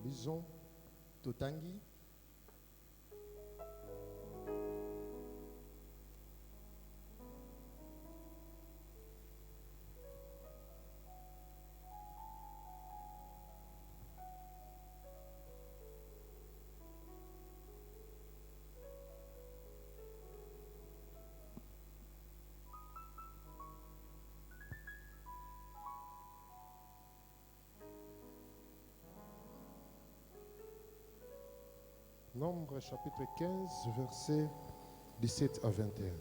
Lisons. Totangi. Nombre chapitre 15, versets 17 à 21.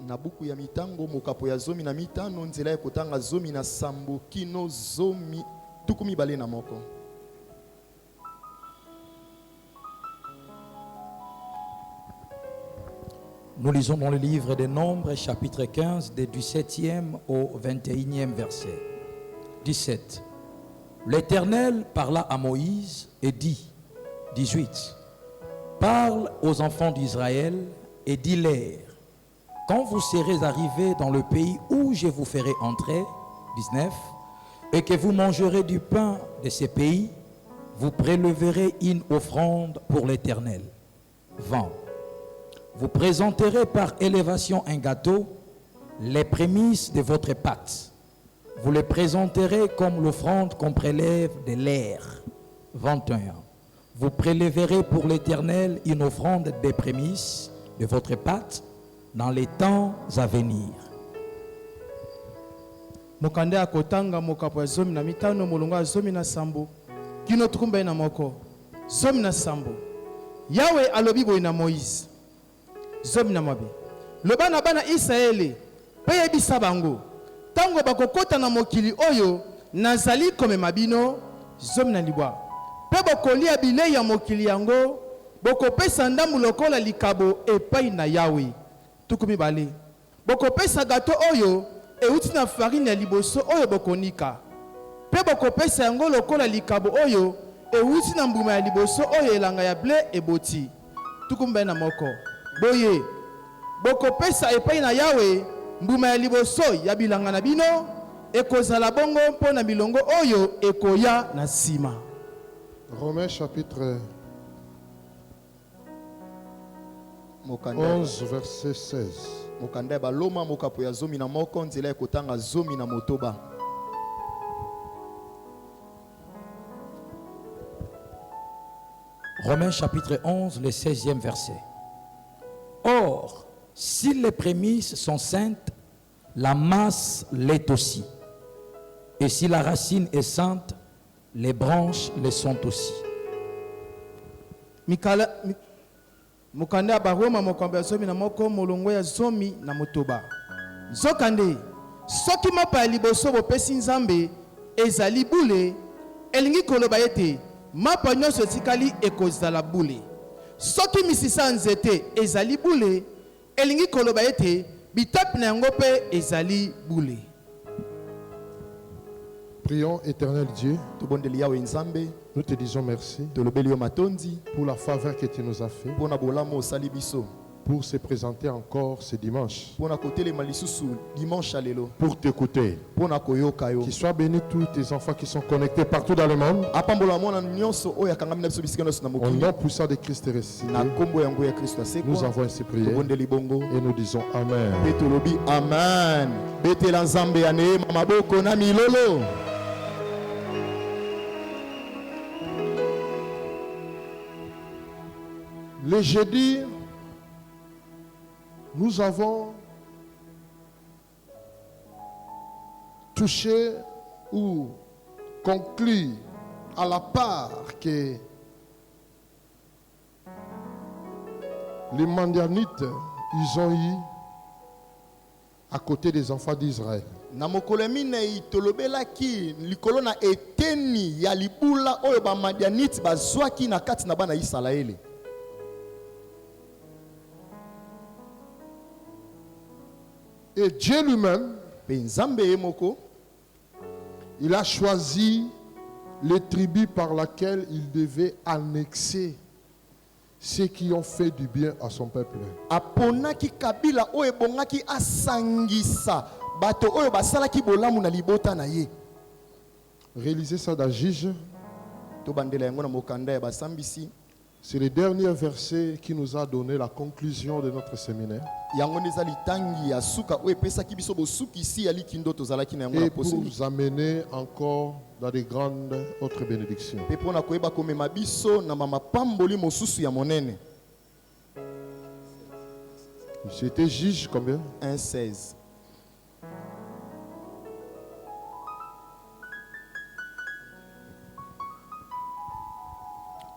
Na buku ya mitango mokapo ya zomi na mitano nzela ya kotanga zomi na sambo kino zomi tukumi bale na moko. Nous lisons dans le livre des Nombres, chapitre 15, des 17e au 21e verset. 17. L'Éternel parla à Moïse et dit, 18. Parle aux enfants d'Israël et dis-leur, quand vous serez arrivés dans le pays où je vous ferai entrer, 19, et que vous mangerez du pain de ces pays, vous préleverez une offrande pour l'Éternel. 20. Vous présenterez par élévation un gâteau, les prémices de votre pâte. Vous les présenterez comme l'offrande qu'on prélève de l'air. 21. Vous préleverez pour l'Éternel une offrande des prémices de votre pâte dans les temps à venir. Mokande akotanga mokapo ya zomi na mitano molonga zomi na sambo kino tukumba na moko zomi na sambo. Yawe alobi boye na Moïse zomi na mabe loba na bana Israeli pe yebisa bango tango bakokota na mokili oyo nazali komema bino zomi na libwa pe bokolia bilei ya mokili yango bokopesa ndambu lokola likabo epai na Yawe tukumi bale bokopesa gato oyo euti na farine ya liboso oyo bokonika pe bokopesa yango lokola likabo oyo euti na mbuma ya liboso oyo elanga ya ble eboti tukumi na moko boye bokopesa epai na Yawe mbuma ya liboso ya bilanga na bino ekozala bongo mpo na milongo oyo ekoya na sima. Romains chapitre 11, verset 16. Mokanda baloma mokapo ya zomi na moko nzela ya kotanga zomi na motoba. Romains chapitre 11, le 16e verset. Or, si les prémices sont saintes, la masse l'est aussi. Et si la racine est sainte, les branches le sont aussi. Mokande abaroma mokambe ya zomi na moko molongo ya zomi na motoba. Zokande, soki mapa ya liboso bopesi nzambe ezali bule, elingi koloba ete mapa nyonso etikali ekozala bule. Soki misisa nzete ezali bule, elingi koloba ete bitape na yango pe ezali bule. Prions, éternel Dieu, nous te disons merci pour la faveur que tu nous as fait, pour se présenter encore ce dimanche, pour t'écouter. Qu'il soit béni tous tes enfants qui sont connectés partout dans le monde. Au nom puissant de Christ ressuscité, nous avons ainsi prié et nous disons Amen. Amen. Le jeudi, nous avons touché ou conclu à la part que les Madianites, ils ont eu à côté des enfants d'Israël. Na mokolemi na itolobelaki likolo na eteni ya libula oyo ba Madianite bazwaki na kati na bana Israeli. Et Dieu lui-même, il a choisi les tribus par lesquelles il devait annexer ceux qui ont fait du bien à son peuple. Aponaki kabila oyo bongaki asangisa bato oyo basalaki bolamu na libota na ye. Réalisez ça dans Juge tobandela yango na mokanda ya basambisi. C'est le dernier verset qui nous a donné la conclusion de notre séminaire. Yango neza litangi ya suka o epesaki biso bosukisi ya likindo tozalaki na yango na Et pour poseli. nous amener encore dans de grandes autres bénédictions. Pe pona koyeba komema biso na mama pamboli mosusu ya monene. C'était juge combien? 1:16.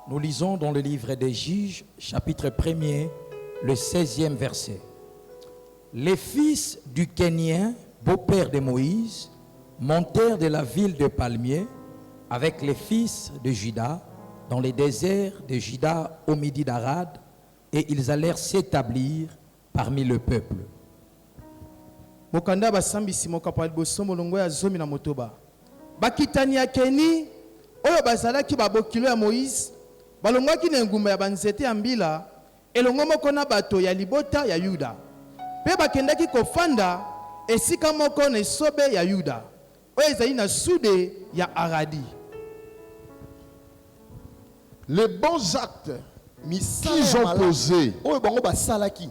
Nous lisons dans le livre des Juges, chapitre 1er, le 16e verset. Les fils du Kénien, beau-père de Moïse, montèrent de la ville de Palmier avec les fils de Juda dans les déserts de Juda au midi d'Arad, et ils allèrent s'établir parmi le peuple. mokanda basambisi mokapo ya liboso molongo ya zomi na motoba bakitani ya Keni oyo bazalaki babokilo ya Moïse balongwaki na engumba ya banzete ya mbila elongo moko na bato ya libota ya Yuda pe bakendaki kofanda esika moko na esobe ya Yuda oyo ezali na sude ya Aradi. Les bons actes Misala qu'ils ya ont malamu posés, oyo bango basalaki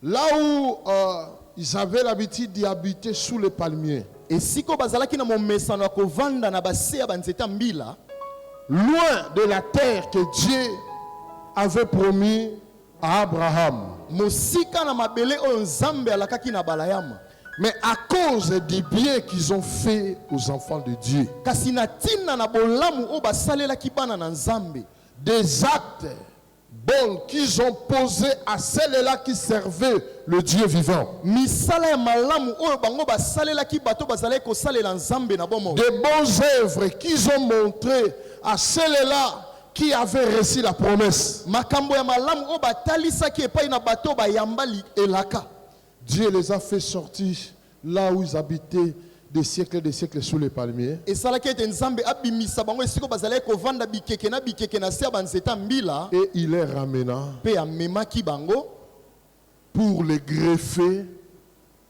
là où ils avaient l'habitude d'y habiter sous les palmiers, esiko bazalaki na momesano ya kovanda na base ya banzete ya mbila loin de la terre que Dieu avait promis à Abraham. mosika na mabele oyo nzambe alakaki na balayama. Mais à cause du bien qu'ils ont fait aux enfants de Dieu, Kasi na tina na bolamu oyo basalelaki bana na nzambe, des actes bons qu'ils ont posés à celles-là qui servaient le Dieu vivant, misala ya malamu oyo bango basalelaki bato bazalaki kosalela nzambe na bomo, des bonnes œuvres qu'ils ont montrées à celles-là qui avaient reçu la promesse. makambo ya malamu oyo batalisaki epai na bato bayambali elaka. Dieu les a fait sortir là où ils habitaient des siècles sous les palmiers. esalaki ete nzambe abimisa bango esiko bazalaki kovanda bikeke na se ya banzete ya mbila, Et il les ramena mpe amemaki bango pour les greffer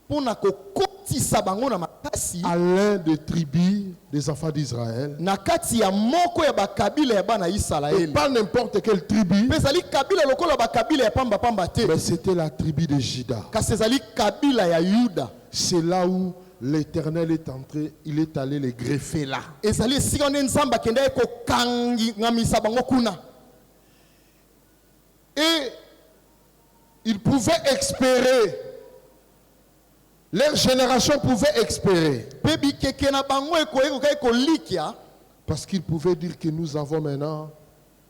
mpo na kokotisa bango na makasi à l'un des tribus des enfants d'Israël. na kati ya moko ya bakabila ya bana Et Israeli. pas n'importe quelle tribu, Mpe ezali kabila lokola bakabila ya pamba te, mais c'était la tribu de Juda. kasi ezali kabila ya Yuda. C'est là où l'Éternel est entré, il est allé les greffer là. ezali esika nde nzambe akendaki kokangamisa bango kuna. Et ils pouvaient espérer, leur génération pouvait espérer, Mpe bikeke na bango ekokaki kolikia parce qu'ils pouvaient dire que nous avons maintenant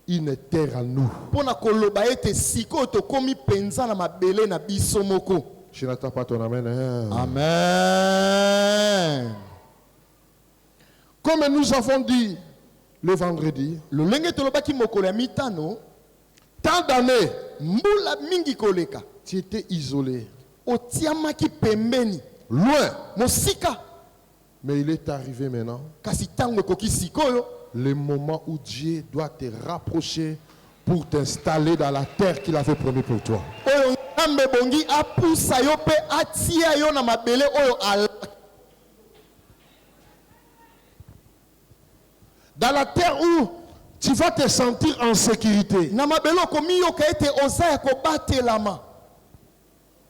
une terre à nous. mpo na koloba ete sikoyo tokomi mpenza na mabele na biso moko. Je n'attends pas ton amen. Hein. Amen. Comme nous avons dit le vendredi, lolenge tolobaki mokolo ya mitano, tant d'années, mbula mingi koleka tu étais isolé, otiamaki pembeni loin. mosika, Mais il est arrivé maintenant kasi ntango ekoki sikoyo le moment où Dieu doit te rapprocher pour t'installer dans la terre qu'il avait promis pour toi. oyo nzambe bongi apusa yo mpe atia yo na mabele oyo Dans la terre où tu vas te sentir en sécurité. na mabele okomi yoka ete oza ya kobatelama.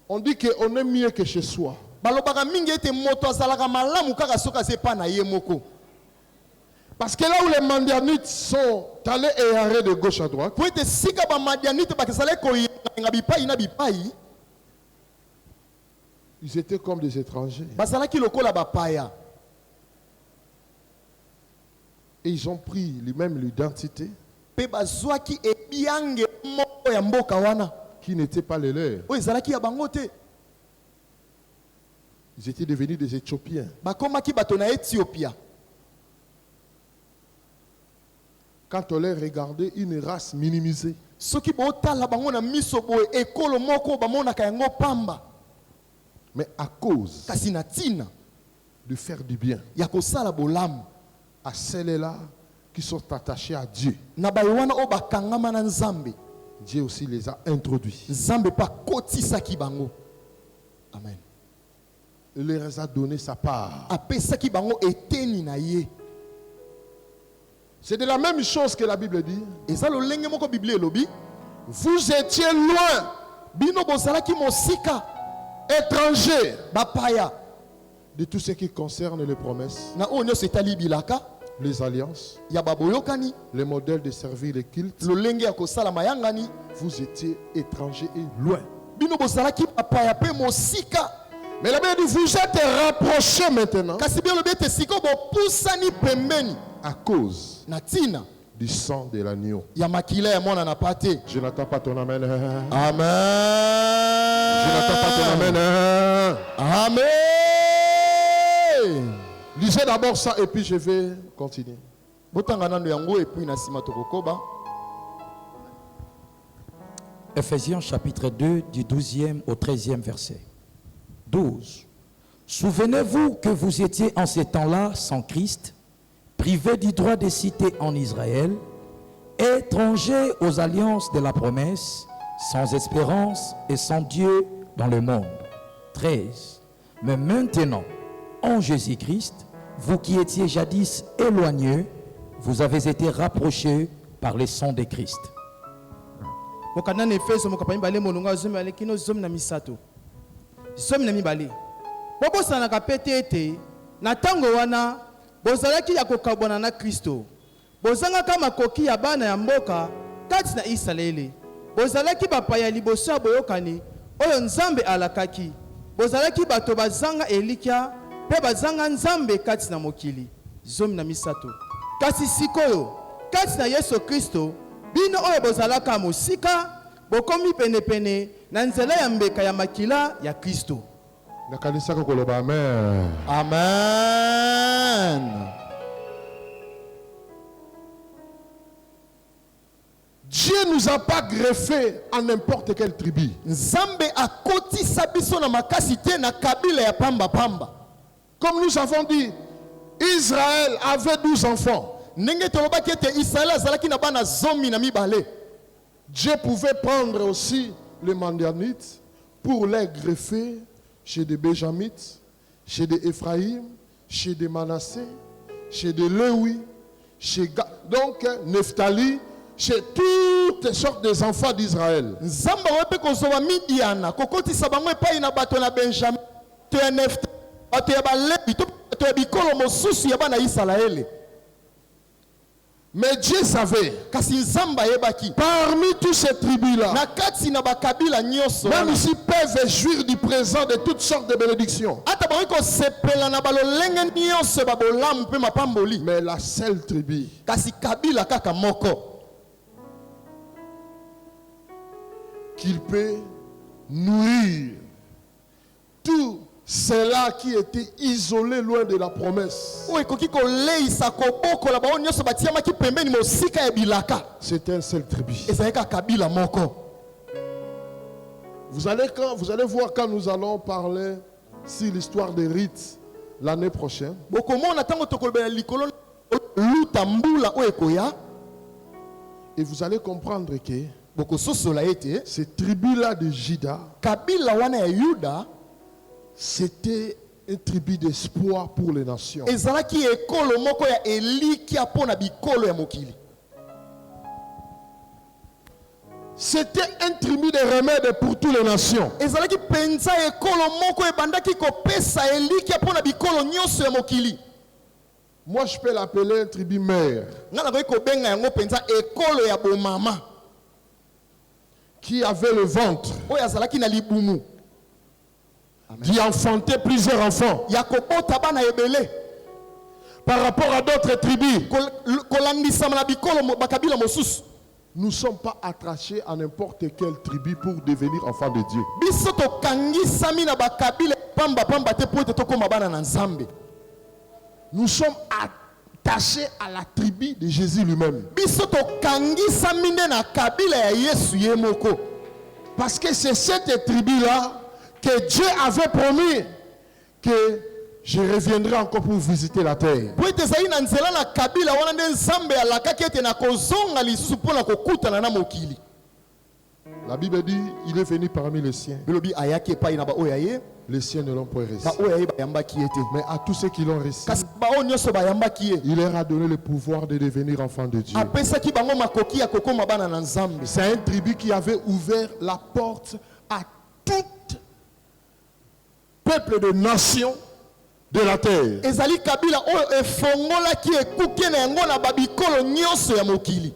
On dit qu'on est mieux que chez soi. balobaka mingi ete moto azalaka malamu kaka soki aza epa na ye moko. Parce que là où les Madianites sont allés errer de gauche à droite, po ete sika bamadianite bakizalaki koyenga bipai na bipai, ils étaient comme des étrangers. bazalaki lokola bapaya. Et ils ont pris même l'identité Mpe bazwaki ebiange moko ya mboka wana qui n'était pas les leurs. oyo ezalaki ya bango te. Ils étaient devenus des Éthiopiens. bakomaki bato na Ethiopia. Quand on les regardait, une race minimisée. soki botala bango na miso boye ekolo moko bamonaka yango pamba, Mais à cause kasi na ntina de faire du bien ya kosala bolamu à celles-là qui sont attachés à Dieu, na baye wana oyo bakangama na nzambe, Dieu aussi les a introduits. nzambe mpe akotisaki bango. Amen. Il leur a donné sa part. apesaki bango eteni na ye. C'est de la même chose que la Bible dit. eza lolenge moko Bible elobi Vous étiez loin, bino bozalaki mosika étrangers, bapaya de tout ce qui concerne les promesses, na oyo nyonso etali bilaka les alliances, ya baboyokani les modèles de servir les cultes. lolenge ya kosala mayangani. Vous étiez étrangers et loin. Bino bozalaki bapaya pe mosika. Mais la Bible dit, vous êtes rapprochés maintenant Kasi bien lobi ete siko bopusani pembeni à cause na tina du sang de l'agneau. ya makila ya mwana na pate. Je n'attends pas ton amen. Amen. Je n'attends pas ton amen. Amen. Lisez d'abord ça et puis je vais continuer. Botanga nando yango et puis na sima tokokoba. Ephésiens chapitre 2 du 12e au 13e verset. 12. Souvenez-vous que vous étiez en ces temps-là sans Christ, privés du droit de cité en Israël, étrangers aux alliances de la promesse, sans espérance et sans Dieu dans le monde. 13. Mais maintenant, en Jésus-Christ, vous qui étiez jadis éloignés, vous avez été rapprochés par le sang de Christ. Mokanda na Efeso mokapani bale molunga zomi ale kino zomi na misato. Zomi na mibale. Bobosanaka pete ete na tango wana bozalaki ya kokabwana na Kristo. Bozangaka makoki ya bana ya mboka kati na Israeli. Bozalaki bapaya liboso ya boyokani oyo Nzambe alakaki. Bozalaki bato bazanga elikya pe bazanga Nzambe kati na mokili. Zomi na misato. Kasi sikoyo kati na Yesu Kristo bino oyo bozalaka mosika bokomi pene na nzela ya mbeka ya makila ya Kristo. Nakanisaka koloba amen. Amen. Dieu nous a pas greffé à n'importe quelle tribu. Nzambe akotisa biso na makasi te na kabila ya pamba pamba. Comme nous avons dit, Israël avait 12 enfants. Ndenge tolobaki ete Israël azalaki na bana zomi na mibale. Dieu pouvait prendre aussi les Mandianites pour les greffer chez des Benjamites, chez des Ephraïm, chez des Manassé, chez des Léwi, chez donc Nephtali, chez toutes sortes des enfants d'Israël. Nzamba wepe kozoba Midiana kokotisa bango epai na bato na Benjamin to ya Nephtali bato ya Balevi to ya bikolo mosusu ya bana Israeli. Mais Dieu savait, kasi Nzamba yebaki parmi tous ces tribus-là, na kati na bakabila nyonso même ici peuvent jouir du présent de toutes sortes de bénédictions. ata bango kosepela na balolenge nyonso babolamu mpe mapamboli. Mais la seule tribu kasi kabila kaka moko qu'il peut nourrir tout ceux-là qui étaient isolés loin de la promesse, oyo ekoki koleisa kobokola bango nyonso batiamaki pembeni mosika ya bilaka c'est un seul tribu. ezali kaka kabila moko. Vous allez voir quand nous allons parler sur l'histoire des rites l'année prochaine. bokomona ntango tokolobela likolo luta mbula oyo ekoya Et vous allez comprendre que bokososola ete ces tribus-là de Juda, kabila wana ya Yuda c'était une tribu d'espoir pour les nations. ezalaki ekolo moko ya elikia mpo na bikolo ya mokili. C'était un tribu de remède pour toutes les nations. ezalaki penza ekolo moko ebandaki kopesa elikia mpo na bikolo nyonso ya mokili. Moi, je peux l'appeler un tribu mère nga nakoki kobenga yango penza ekolo ya bomama qui avait le ventre oyo azalaki na libumu d'y enfanter plusieurs enfants ya kobota bana ebele par rapport à d'autres tribus. kolandisama na bikolo bakabila mosusu. Nous ne sommes pas attachés à n'importe quelle tribu pour devenir enfants de Dieu. biso tokangisami na bakabila pamba pamba te po ete tokoma bana na Nzambe. Nous sommes attachés à la tribu de Jésus lui-même. biso tokangisami nde na kabila ya Yesu ye moko. Parce que c'est cette tribu-là que Dieu avait promis que je reviendrai encore pour visiter la terre. po ete ezali na nzela na kabila wana nde Nzambe alakaki ete nakozonga lisusu mpo na kokutana na mokili. La Bible dit il est venu parmi les siens. bilobi ayaki epai na baoyo ya ye les siens ne l'ont pas reçu. baoyo aye bayambaki ye te. Mais à tous ceux qui l'ont reçu, Kasi baoyo nyonso bayambaki ye, il leur a donné le pouvoir de devenir enfants de Dieu. apesaki bango makoki ya kokoma bana na Nzambe. C'est un tribu qui avait ouvert la porte à tout peuple de nation de la terre. Ezali kabila oyo efongolaki ekuke na yango na babikolo nyonso ya mokili,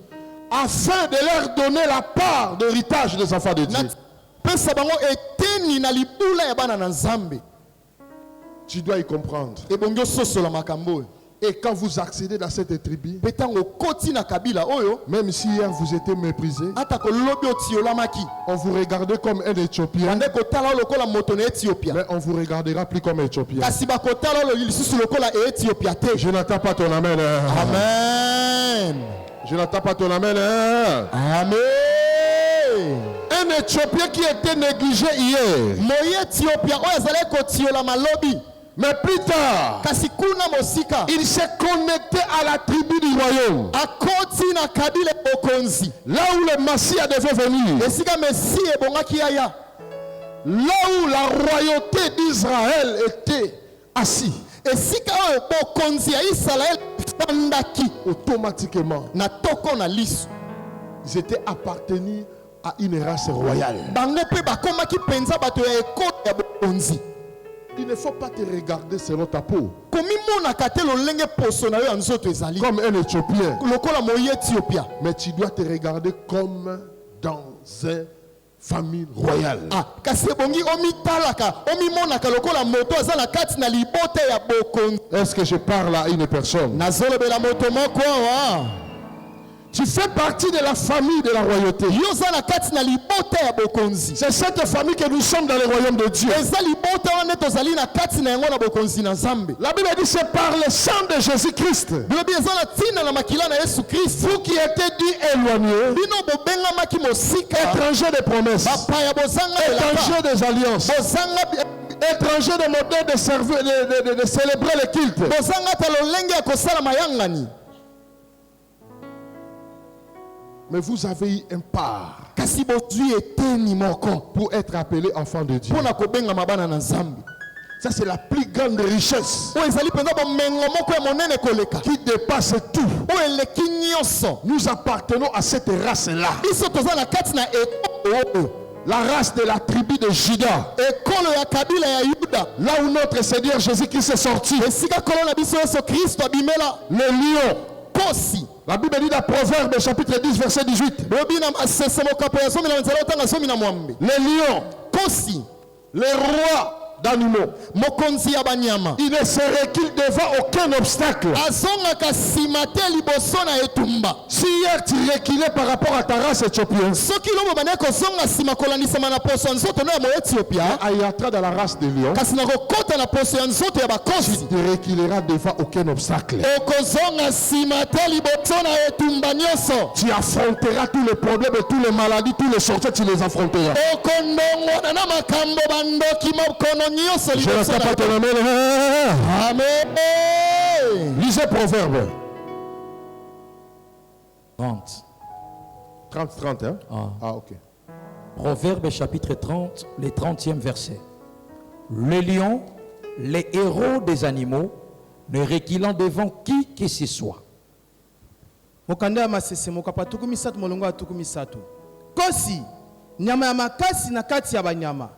Afin de leur donner la part d'héritage des enfants de na Dieu. pesa bango eteni na libula ya bana na Nzambe. Tu dois y comprendre. Ebongi ososola makambo oyo. Et quand vous accédez dans cette tribu, Mpe ntango okoti na kabila oyo, même si hier vous étiez méprisé, ata kolobi otiolamaki, on vous regardait comme un Éthiopien, bande kotala oyo lokola moto na Ethiopia, mais on vous regardera plus comme Éthiopien. kasi bakotala oyo lisusu lokola Ethiopia te. Je n'entends pas ton amen. Hein. Amen. Je n'entends pas ton amen. Hein. Amen. Un Éthiopien qui était négligé hier, Moye Ethiopia oyo azali kotiola malobi, mais plus tard, kasi kuna mosika il s'est connecté à la tribu du royaume. akoti na kabila bokonzi, Là où le Messie devait venir. esika Messi ebongaki aya, Là où la royauté d'Israël était assise. esika oyo bokonzi ya Israel fandaki Automatiquement, na toko na lisu, ils étaient appartenus à une race royale. bango mpe bakomaki mpenza bato ya ekolo ya bokonzi. Il ne faut pas te regarder selon ta peau. Komimonaka te lolenge poso na yo ya nzoto ezali Comme un Éthiopien. lokola moye Ethiopia. Mais tu dois te regarder comme dans une famille royale. Ah, kasi ebongi omitalaka omimonaka lokola moto aza na kati na libota ya bokonzi. Est-ce que je parle à une personne? Nazolobela moto moko awa, Tu fais partie de la famille de la royauté. yo oza na kati na libota ya bokonzi. C'est cette famille que nous sommes dans le royaume de Dieu. Eza libota wana tozali na kati na yango na bokonzi na Nzambe. La Bible dit c'est par le sang de Jésus-Christ. Bilobi eza na ntina na makila na Yesu Kristo. Vous qui étiez dit éloignés, Bino bobengamaki mosika, étrangers des promesses, bapaya bozanga elaka, étrangers des alliances, bozanga étrangers des modèles de, de célébrer le culte. bozanga ta lolenge ya kosala mayangani. Mais vous avez eu un part Kasi bozwi eteni moko pour être appelé enfant de Dieu. mpona kobengama bana na Nzambe. Ça, c'est la plus grande richesse Oyo ezali mpenza bomengo moko ya monene koleka, qui dépasse tout. oyo eleki nyonso. Nous appartenons à cette race-là. Biso toza na kati na ekolo oyo, La race de la tribu de Juda. ekolo ya kabila ya Yuda, Là où notre Seigneur Jésus-Christ est sorti. esika kolo na biso Yesu Kristo abimela. Le lion. Kosi La Bible dit dans Proverbe chapitre 10 verset 18. bobi na masese mokapo ya zomi na nzela otanga zomi na mwambe. Les lions, Kosi les rois d'animaux. mokonzi ya banyama Il ne se recule devant aucun obstacle. azongaka nsima te liboso na etumba. Si hier tu reculais par rapport à ta race éthiopienne, Soki lobo bane kozonga nsima kolandisama na poso ya nzoto no ya moethiopia, ayatra dans la race des lions, kasi na kokota na poso ya nzoto ya bakosi, tu ne reculeras devant aucun obstacle. okozonga nsima te liboso na etumba nyonso. Tu affronteras tous les problèmes et toutes les maladies, tous les sorties, tu les affronteras. okondongona na makambo bandoki mokono nyonso Je ne liboso sais pas na ton amen. Amen. Lisez Proverbe 30. 30, hein? Ah. Ok. Proverbe chapitre 30, le 30e verset. Les lions, les héros des animaux, ne reculant devant qui que ce soit. mokanda ya masese mokapa tuku misatu molongo ya tuku misatu. Kosi nyama ya makasi na kati ya banyama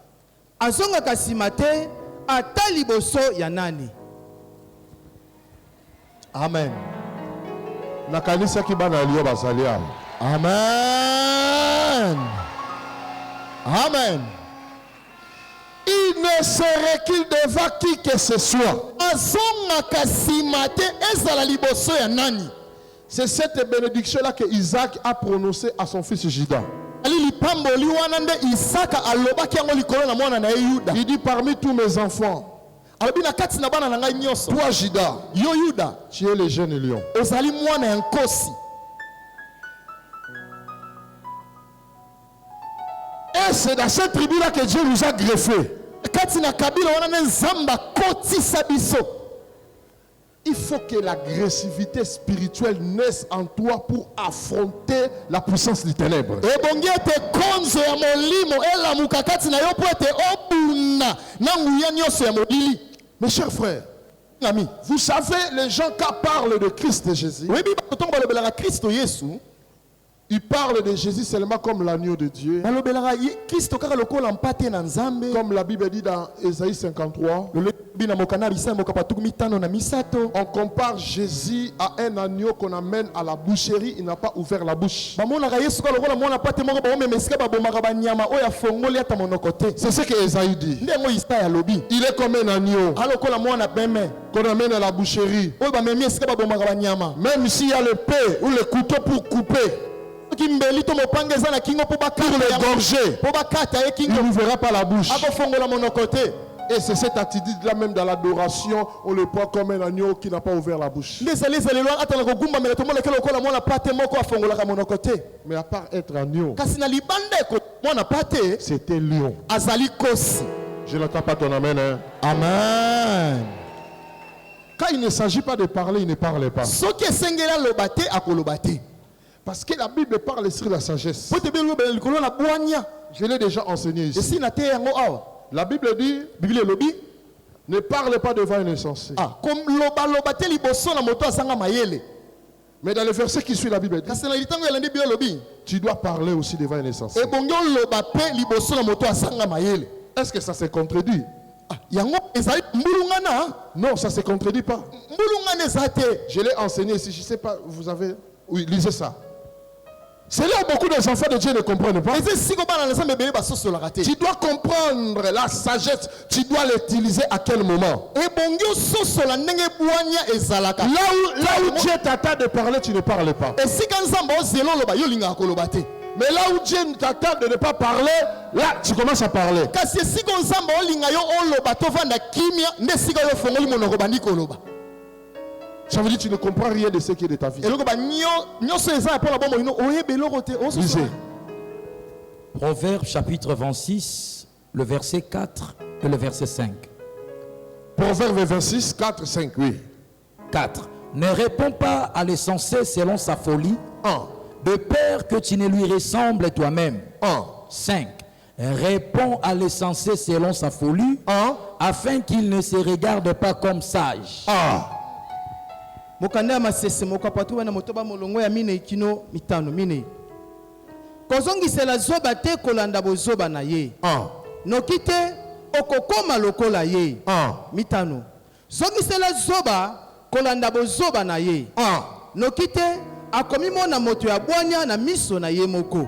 azongaka nsima te ata liboso ya nani. Amen. Na kanisa ki bana liyo bazali awa. Amen. Amen. Il ne se recule devant qui que ce soit. azongaka nsima te ezala liboso ya nani. C'est cette bénédiction-là que Isaac a prononcée à son fils Juda. ali lipamboli wana nde Isaka alobaki yango likolo na mwana na ye Yuda. Il dit parmi tous mes enfants, alobi na kati na bana na ngai nyonso, toi Juda, yo Yuda tu es le jeune lion. ozali mwana ya nkosi. Et c'est dans cette tribu-là que Dieu nous a greffés. Kati na kabila wana nde Nzambe akotisa biso. Il faut que l'agressivité spirituelle naisse en toi pour affronter la puissance du ténèbre. ebongi ete konzo ya molimo elamuka kati na yo po ete obunda na nguya nyonso ya molili. Mes chers frères, Ami, vous savez, les gens qui parlent de Christ Jésus, oui, bato balobelaka Kristo Yesu, ils parlent de Jésus seulement comme l'agneau de Dieu. balobelaka Kristo kaka lokola mpate na Nzambe. Comme la Bible dit dans Ésaïe 53, Bina mokana bisambo kapatuku mitano na misato. on compare Jésus à un agneau qu'on amène à la boucherie, il n'a pas ouvert la bouche. Bamonaka Yesu kaka lokola mwana pate moko ba omemesika babomaka banyama oya fongoli ata monoko te. C'est ce que Ésaïe dit. Ndengo Isaya lobi. Il est comme un agneau Alokola mwana peme. qu'on amène à la boucherie. Oyo bamemi esika babomaka banyama. Même s'il y a le pain ou le couteau pour couper, Kimbeli to mopanga eza na kingo po pour bakata. l'égorger, Po bakata ye il kingo. n'ouvrira pas la bouche. Ako fongola monoko te. Et c'est cette attitude-là même dans l'adoration, on le prend comme un agneau qui n'a pas ouvert la bouche. Ndezali zalelo ata na kogumba mela to moleke lokola mwana pate moko afongolaka monoko te. Mais à part être agneau, Kasi na libanda eko mwana pate c'était lion. azali kosi. Je n'entends pas ton amen. Hein? Amen. Quand il ne s'agit pas de parler, il ne parle pas. Soki esengela loba te akoloba te. Parce que la Bible parle sur la sagesse. Po te be loba likolo na bwanya. Je l'ai déjà enseigné ici. Esi na te yango awa. La Bible dit, Bible elobi ne parle pas devant un insensé. comme loba te liboso na moto asanga mayele. Mais dans le verset qui suit, la Bible dit, Kasi na litango elandi Bible elobi tu dois parler aussi devant un insensé. ebongi loba pe liboso na moto asanga mayele. Est-ce que ça se contredit? Yango ezali mbulungana. Non, ça ne se contredit pas. Mbulungana eza te. Je l'ai enseigné ici, je ne sais pas, vous avez... Oui, lisez ça. C'est là où beaucoup des enfants de Dieu ne comprennent pas. Eze siko bana na Nzambe bele basosolaka te. Tu dois comprendre la sagesse, tu dois l'utiliser à quel moment. Ebongi ososola ndenge bwanya ezalaka. Là où Dieu t'attend de parler, tu ne parles pas. Esika Nzambe ozelo loba yo lingaka koloba te. Mais là où Dieu t'attend de ne pas parler, là tu commences à parler. Kasi esika Nzambe olinga yo oloba tovanda kimia nde sika yo fongoli monoko bandi koloba. Ça veut dire que tu ne comprends rien de ce qui est de ta vie. Eloko ba nyonso eza pour la bombe ino oyebe eloko te ososola. Lisez. Proverbe chapitre 26, le verset 4 et le verset 5. Proverbe 26, 4, 5, oui. 4. Ne réponds pas à l'insensé selon sa folie, 1. de peur que tu ne lui ressembles toi-même. 1. 5. Réponds à l'insensé selon sa folie, 1. afin qu'il ne se regarde pas comme sage. mokanda ya masese moko apatu wana motoba molongo ya mine kino mitano mine kozongisela zoba te kolanda bozoba na ye noki te okokoma lokola ye mitano zongisela zoba kolanda bozoba na ye noki te akomi mona moto ya bwanya na miso na ye moko.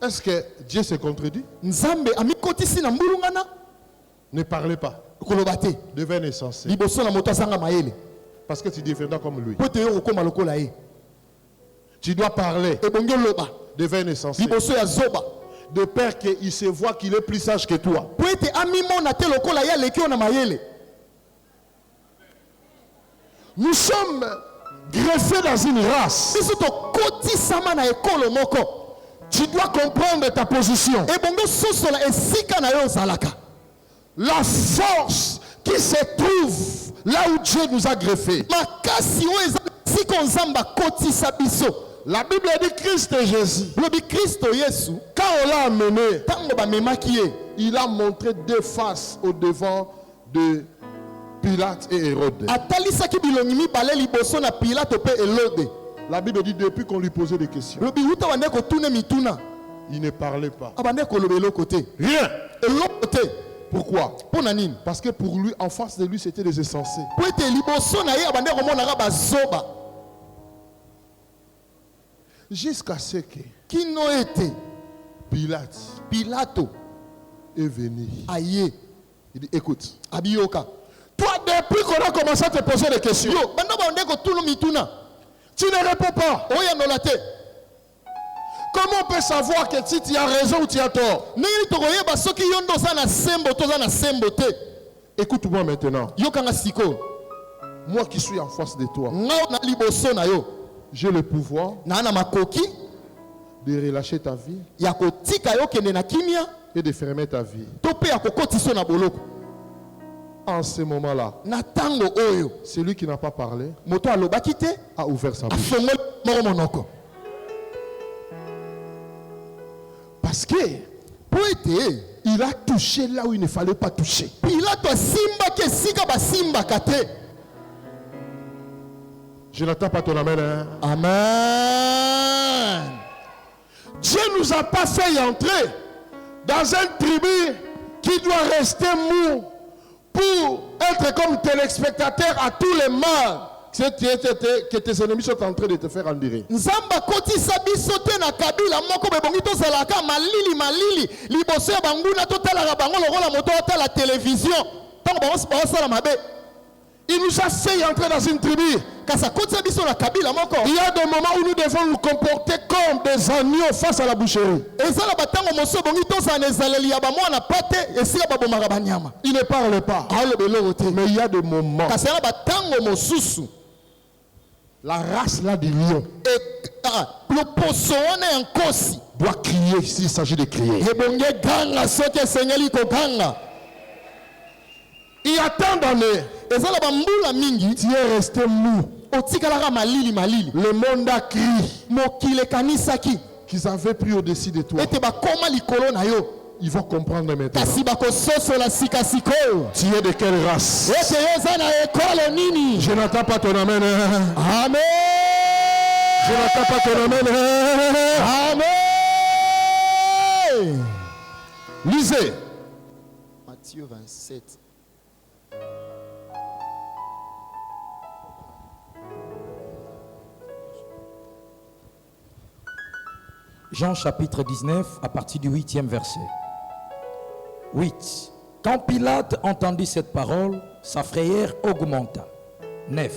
Est-ce que Dieu se contredit? Nzambe amikotisi na mbulungana. Ne parlez pas. Koloba te. Devenez insensé. Liboso na moto asanga mayele. Parce que tu deviendras comme lui. Tu dois parler. Deviens insensé. De peur qu'il se voit qu'il est plus sage que toi. Nous sommes greffés dans une race. Tu dois comprendre ta position. La force qui se trouve là où Dieu nous a greffés. La Bible dit Christ et Jésus. Quand on l'a amené, il a montré deux faces au devant de Pilate et Hérode. La Bible dit depuis qu'on lui posait des questions, il ne parlait pas. Rien. Pourquoi? Parce que pour lui, en face de lui, c'était des insensés. Jusqu'à ce que Pilate est venu. Il dit, écoute, toi, depuis qu'on a commencé à te poser des questions, tu ne réponds pas. Comment on peut savoir que si tu as raison ou tu as tort? Écoute-moi maintenant. Moi qui suis en face de toi, j'ai le pouvoir de relâcher ta vie et de fermer ta vie. En ce moment-là, celui qui n'a pas parlé a ouvert sa bouche. Parce que Il a touché là où il ne fallait pas toucher. Je n'attends pas ton amen. Hein? Amen. Dieu ne nous a pas fait y entrer dans un tribu qui doit rester mou pour être comme téléspectateur à tous les mal que tes ennemis sont en train de te faire endurer. Nzamba kotisa biso te na kabila moko bebongi tozalaka malili liboso ya banguna totalaka bango lokola moto otala télévision ntango baosala mabe. Il nous a fait y entrer dans une tribu. Kasa kotisa biso na kabila moko. Il y a des moments où nous devons nous comporter comme des agneaux face à la boucherie. Ezala batango moso bongi tozana ezaleli ya bamwana pate esika babomaka banyama. Il ne parle pas. Mais il y a des moments. Kasa na batango mosusu. La race là du lion le poisson en kosi doit crier s'il s'agit de crier. Il y a tant d'années, tu es resté mou. Le monde a crié qu'ils avaient pris au-dessus de toi. Ils vont comprendre maintenant. Tu es de quelle race? Je n'entends pas ton amen. Amen. Je n'entends pas ton amen. Amen. Lisez. Matthieu 27. Jean chapitre 19 à partir du 8e verset. 8. Quand Pilate entendit cette parole, sa frayeur augmenta. 9.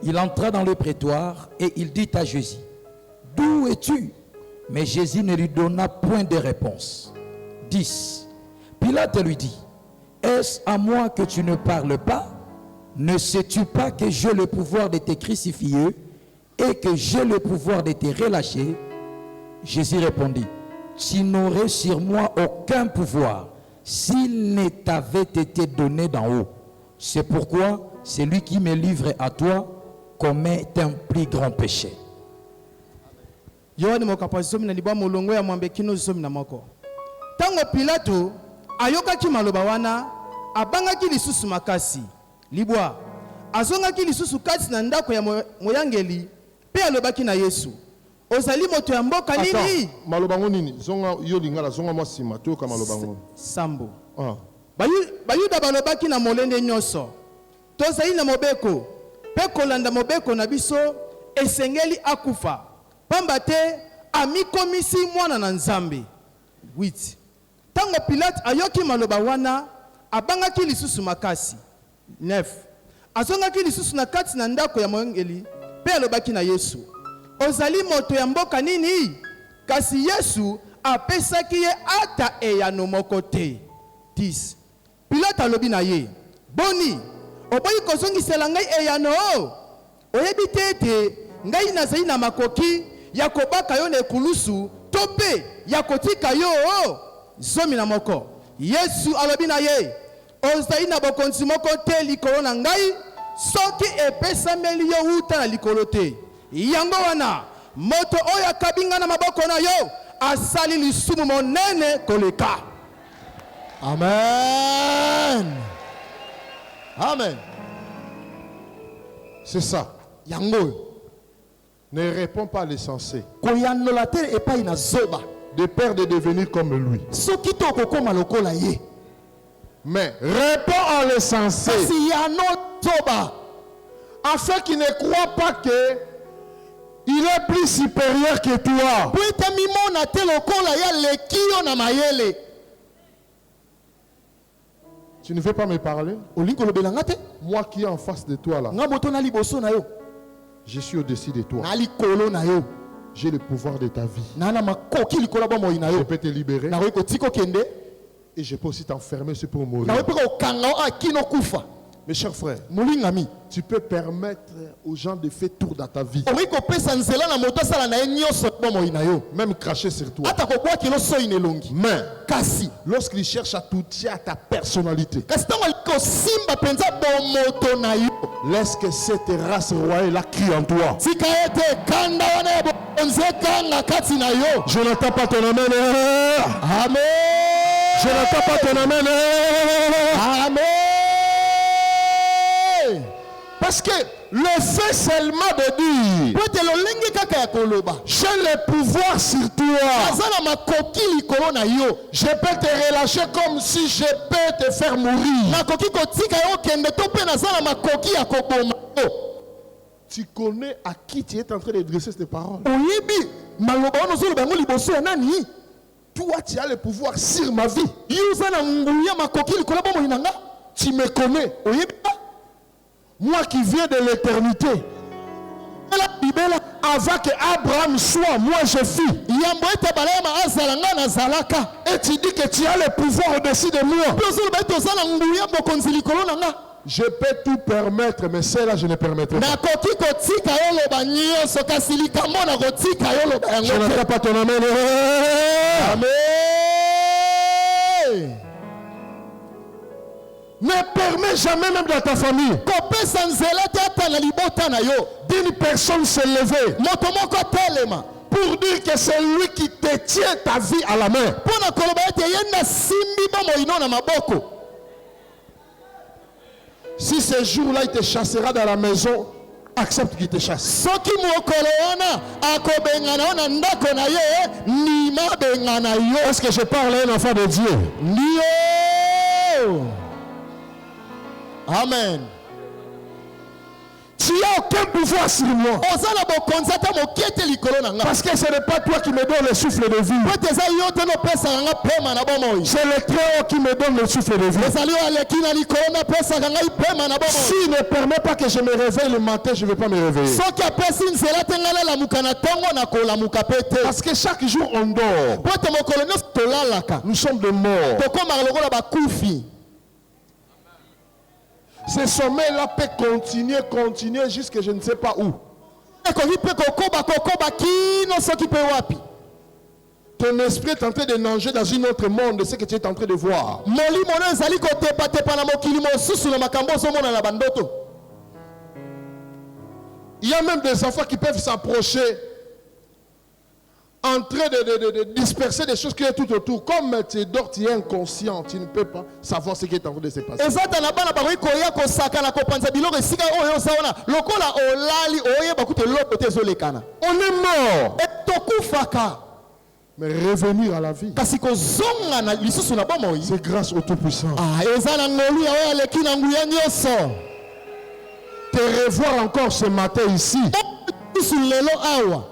Il entra dans le prétoire et il dit à Jésus, « D'où es-tu » Mais Jésus ne lui donna point de réponse. 10. Pilate lui dit, « Est-ce à moi que tu ne parles pas? Ne sais-tu pas que j'ai le pouvoir de te crucifier et que j'ai le pouvoir de te relâcher ?» Jésus répondit, « Tu n'aurais sur moi aucun pouvoir s'il ne t'avait été donné d'en haut. C'est pourquoi celui qui me livre à toi commet un plus grand péché. » Yohane mokapo zomi na libwa molongo ya mwambe kino zomi na moko. Tango Pilato ayokaki maloba wana, abangaki lisusu makasi. Libwa azongaki lisusu kati na ndako ya moyangeli pe alobaki na Yesu, ozali moto ya mboka nini? Malobango nini? Zonga yo lingala zonga mwa sima to ka malobango. Sambo. Bayuda balobaki na molende nyonso, tozali na mobeko pe kolanda mobeko na biso esengeli akufa. Pamba te amikomisi mwana na Nzambe. 8. Tango Pilate ayoki maloba wana, abangaki lisusu makasi. 9. Azongaki lisusu na kati na ndako ya moyangeli pe alobaki na Yesu, ozali moto ya mboka nini? Kasi Yesu apesaki ye ata eyano moko te. 10. Pilate alobi na ye, boni oboyi kozongisela ngai eyano? Oyebi te ete ngai nazali na makoki ya kobaka yo na ekulusu to pe ya kotika yo? Zomi na moko. Yesu alobi na ye, ozali na bokonzi moko te likolo na ngai soki epesameli yo uta na likolo te. Yango wana moto oyo akabinga na maboko na yo asali lisumu monene koleka. Amen. Amen. C'est ça. Yango ne réponds pas à l'essentiel. De peur de devenir comme lui. Mais réponds à l'essentiel. Afin qu'il ne croit pas que il est plus supérieur que toi. Tu ne veux pas me parler? Moi qui est en face de toi là, je suis au-dessus de toi. J'ai le pouvoir de ta vie. Je peux te libérer. Et je peux aussi t'enfermer sur pour mourir. Mes chers frères, tu peux permettre aux gens de faire tour dans ta vie. Même cracher sur toi. Mais lorsqu'ils cherchent à toucher à ta personnalité, laisse que cette race royale la crie en toi. Je n'entends pas ton amen. Amen. Je n'entends pas ton amen. Amen. Parce que le fait seulement de dire j'ai le pouvoir sur toi, je peux te relâcher comme si je peux te faire mourir. Tu connais à qui tu es en train de dresser ces paroles. Toi, tu as le pouvoir sur ma vie. Tu me connais. Moi qui viens de l'éternité. Avant que Abraham soit, moi je fus. Et tu dis que tu as le pouvoir au-dessus de moi. Je peux tout permettre, mais celle-là je ne permettrai pas. Je n'entends pas ton amen. Amen. Ne permets jamais même dans ta famille d'une personne se lever pour dire que c'est lui qui te tient ta vie à la main. Si ce jour-là il te chassera dans la maison, accepte qu'il te chasse. Est-ce que je parle à un enfant de Dieu? Amen. Tu n'as aucun pouvoir sur moi. Parce que ce n'est pas toi qui me donne le souffle de vie. C'est le Très-Haut qui me donne le souffle de vie. S'il ne permet pas que je me réveille le matin, je ne vais pas me réveiller. Parce que chaque jour on dort. Nous sommes de morts. Ce sommeil-là peut continuer jusqu'à je ne sais pas où. Ton esprit est en train de nager dans un autre monde de ce que tu es en train de voir. Il y a même des enfants qui peuvent s'approcher en train de disperser des choses qui sont tout autour. Comme tu dors, tu es inconscient, tu ne peux pas savoir ce qui est en train de se passer. On est mort. Mais revenir à la vie, c'est grâce au Tout-Puissant. Te revoir encore ce matin ici,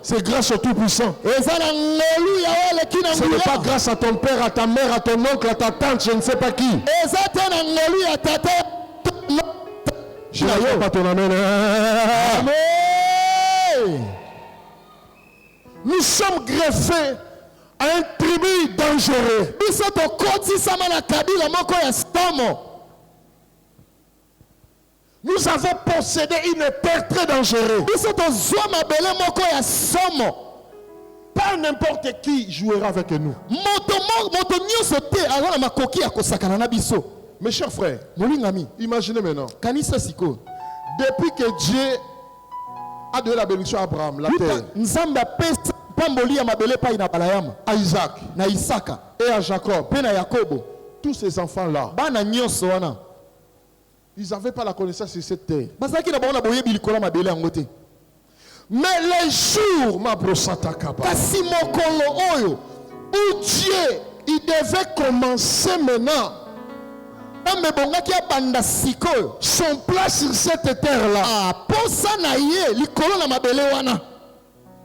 c'est grâce au Tout-Puissant. Ce n'est pas grâce à ton père, à ta mère, à ton oncle, à ta tante, je ne sais pas qui. Je n'ai pas ton amen. Amen. Nous sommes greffés à un tribu dangereux. Nous avons possédé une terre très dangereuse. Pas n'importe qui jouera avec nous. Mes chers frères, imaginez maintenant. Depuis que Dieu a donné la bénédiction à Abraham, la terre, à Isaac et à Jacob, tous ces enfants-là, ils n'avaient pas la connaissance sur cette terre. Mais les jours, ma brossata kaba, où Dieu, il devait commencer maintenant son plat sur cette terre-là.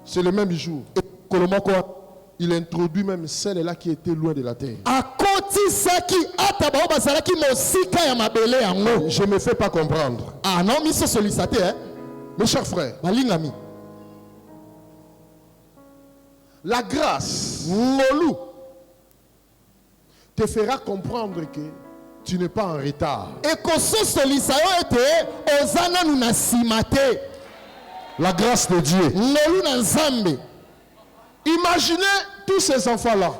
C'est le même jour. Il introduit même celle-là qui était loin de la terre. Je ne me fais pas comprendre. Mes chers frères, la grâce te fera comprendre que tu n'es pas en retard. La grâce de Dieu. Imaginez tous ces enfants-là.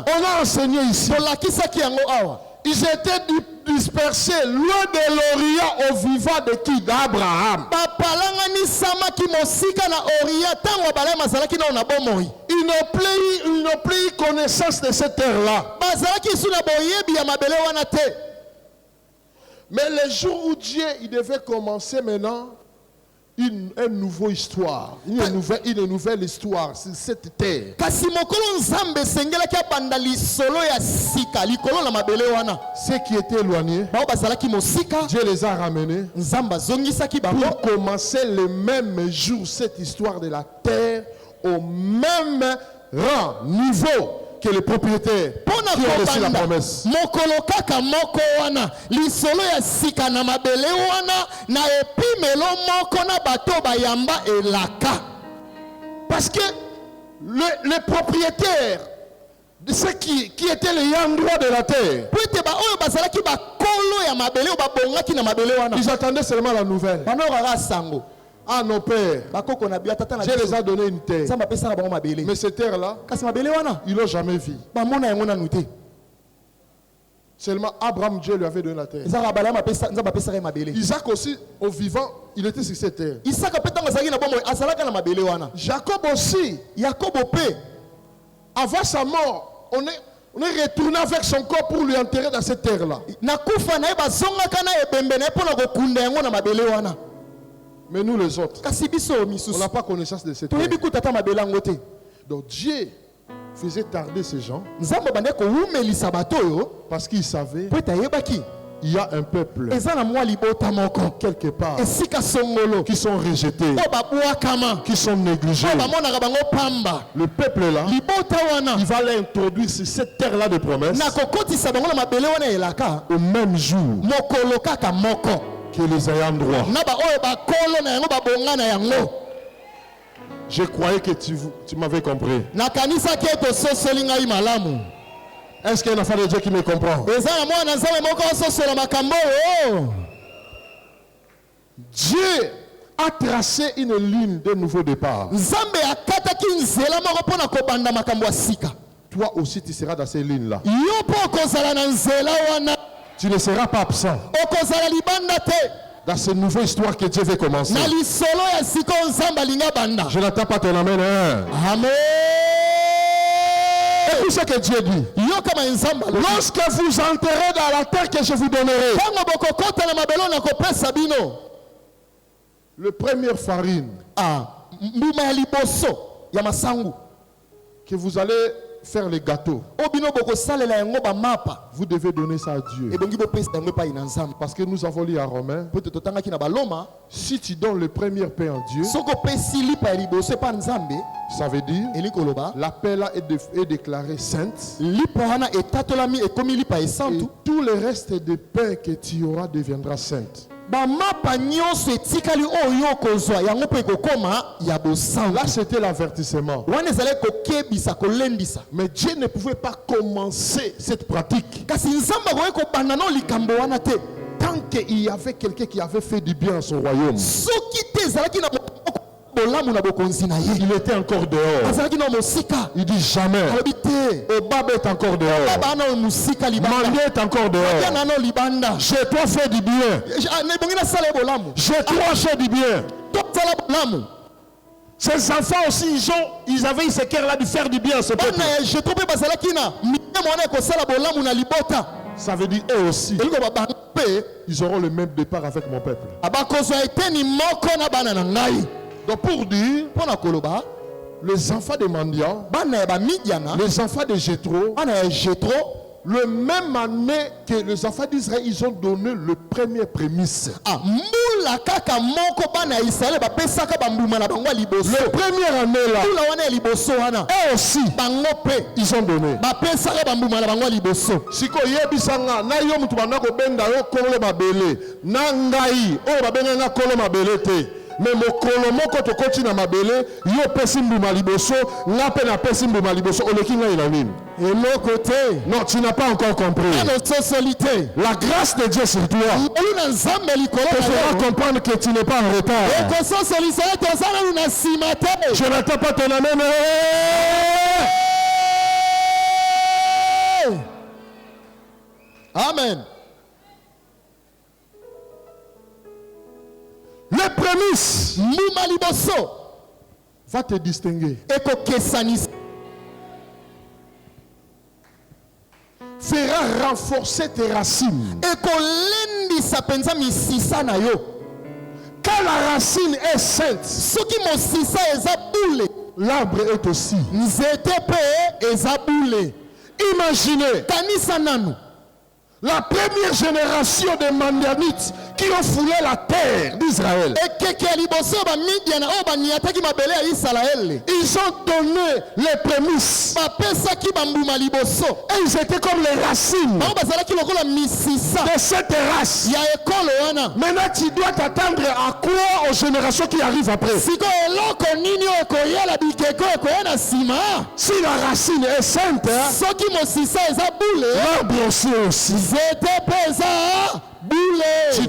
On a enseigné ici Ils étaient dispersés loin de l'Orient au vivant de qui? D'Abraham. Ils n'ont plus connaissance de cette terre-là. Mais le jour où Dieu il devait commencer maintenant une nouvelle histoire, une nouvelle histoire sur cette terre. Ce qui était éloigné, Dieu les a ramenés pour commencer le même jour cette histoire de la terre au même rang, niveau que les propriétaires qui ont reçu la promesse. Parce que les propriétaires de ceux qui étaient les endroits de la terre, ils attendaient seulement la nouvelle. Ah, nos pères, Dieu les a donné une terre. Mais cette terre-là, ils l'ont jamais vu. Seulement Abraham, Dieu lui avait donné la terre. Isaac aussi, au vivant, il était sur cette terre. Jacob aussi, avant sa mort, on est retourné avec son corps pour lui enterrer dans cette terre-là. Mais nous les autres, on n'a pas connaissance de cette terre. Donc Dieu faisait tarder ces gens parce qu'il savait il y a un peuple quelque part qui sont rejetés, qui sont négligés. Le peuple là, il va l'introduire sur cette terre là de promesse au même jour que les ayants droit. Je croyais que tu m'avais compris. Est-ce qu'il y a un enfant de Dieu qui me comprend? Dieu a tracé une ligne de nouveau départ. Toi aussi tu seras dans ces lignes là. Tu ne seras pas absent dans cette nouvelle histoire que Dieu veut commencer. Je n'attends pas ton amen. Amen. Écoute ce que Dieu dit. Lorsque vous entrerez dans la terre que je vous donnerai, le premier farine que vous allez faire les gâteaux, vous devez donner ça à Dieu. Parce que nous avons lu à Romains, si tu donnes le premier pain à Dieu, ça veut dire la paix là est déclarée sainte, et tout le reste des pains que tu auras deviendra sainte. Là c'était l'avertissement. Mais Dieu ne pouvait pas commencer cette pratique tant qu'il y avait quelqu'un qui avait fait du bien à son royaume. Il était encore dehors. Il dit jamais. Obab est encore dehors. Mandé est encore dehors. J'ai toi fait du bien. J'ai toi fait du bien. Ces enfants aussi, ils avaient ce cœur-là de faire du bien à ce peuple. Ça veut dire eux aussi, ils auront le même départ avec mon peuple. Donc pour dire, les enfants de Mandian, les enfants de Jéthro, le même année que les enfants d'Israël, ils ont donné le premier prémisse. Le premier année là, eux aussi, ils ont donné. Si ko yebisanga na yo mutu bana ko benda yo kolo mabele na ngai o babenga na kolo mabele te. Mais mokolo moko to koti na mabele yo pesi mbuma liboso nga pe na pesi mbuma liboso oleki ngai na nini. Et l'autre côté, non, tu n'as pas encore compris. La grâce de Dieu sur toi te fera comprendre que tu n'es pas en retard. Je n'attends pas ton amen. Amen. Les prémices Mbuma liboso. va te distinguer. Eko kesanis. Fera renforcer tes racines. Eko lendi sapenza misisa na yo. Quand la racine est sainte, Soki mosisa eza boule. l'arbre est aussi. Nzete pe eza boule. Imaginez Kanisa nanu. la première génération de Madianites qui ont foulé la terre d'Israël. Ekeke ya liboso ba Midian oyo baniataki mabele ya Israël. Ils ont donné les prémices. Bapesaki bambuma liboso. Et ils étaient comme les racines Bango bazalaki lokola misisa de cette race. ya ekolo wana. Maintenant, tu dois t'attendre à quoi aux générations qui arrivent après? Siko eloko nini oyo ekoyela bikeko ekoya na nsima. Si la racine est sainte, Soki mosisa eza boule. l'arbre aussi. Zete pe eza boule. Tu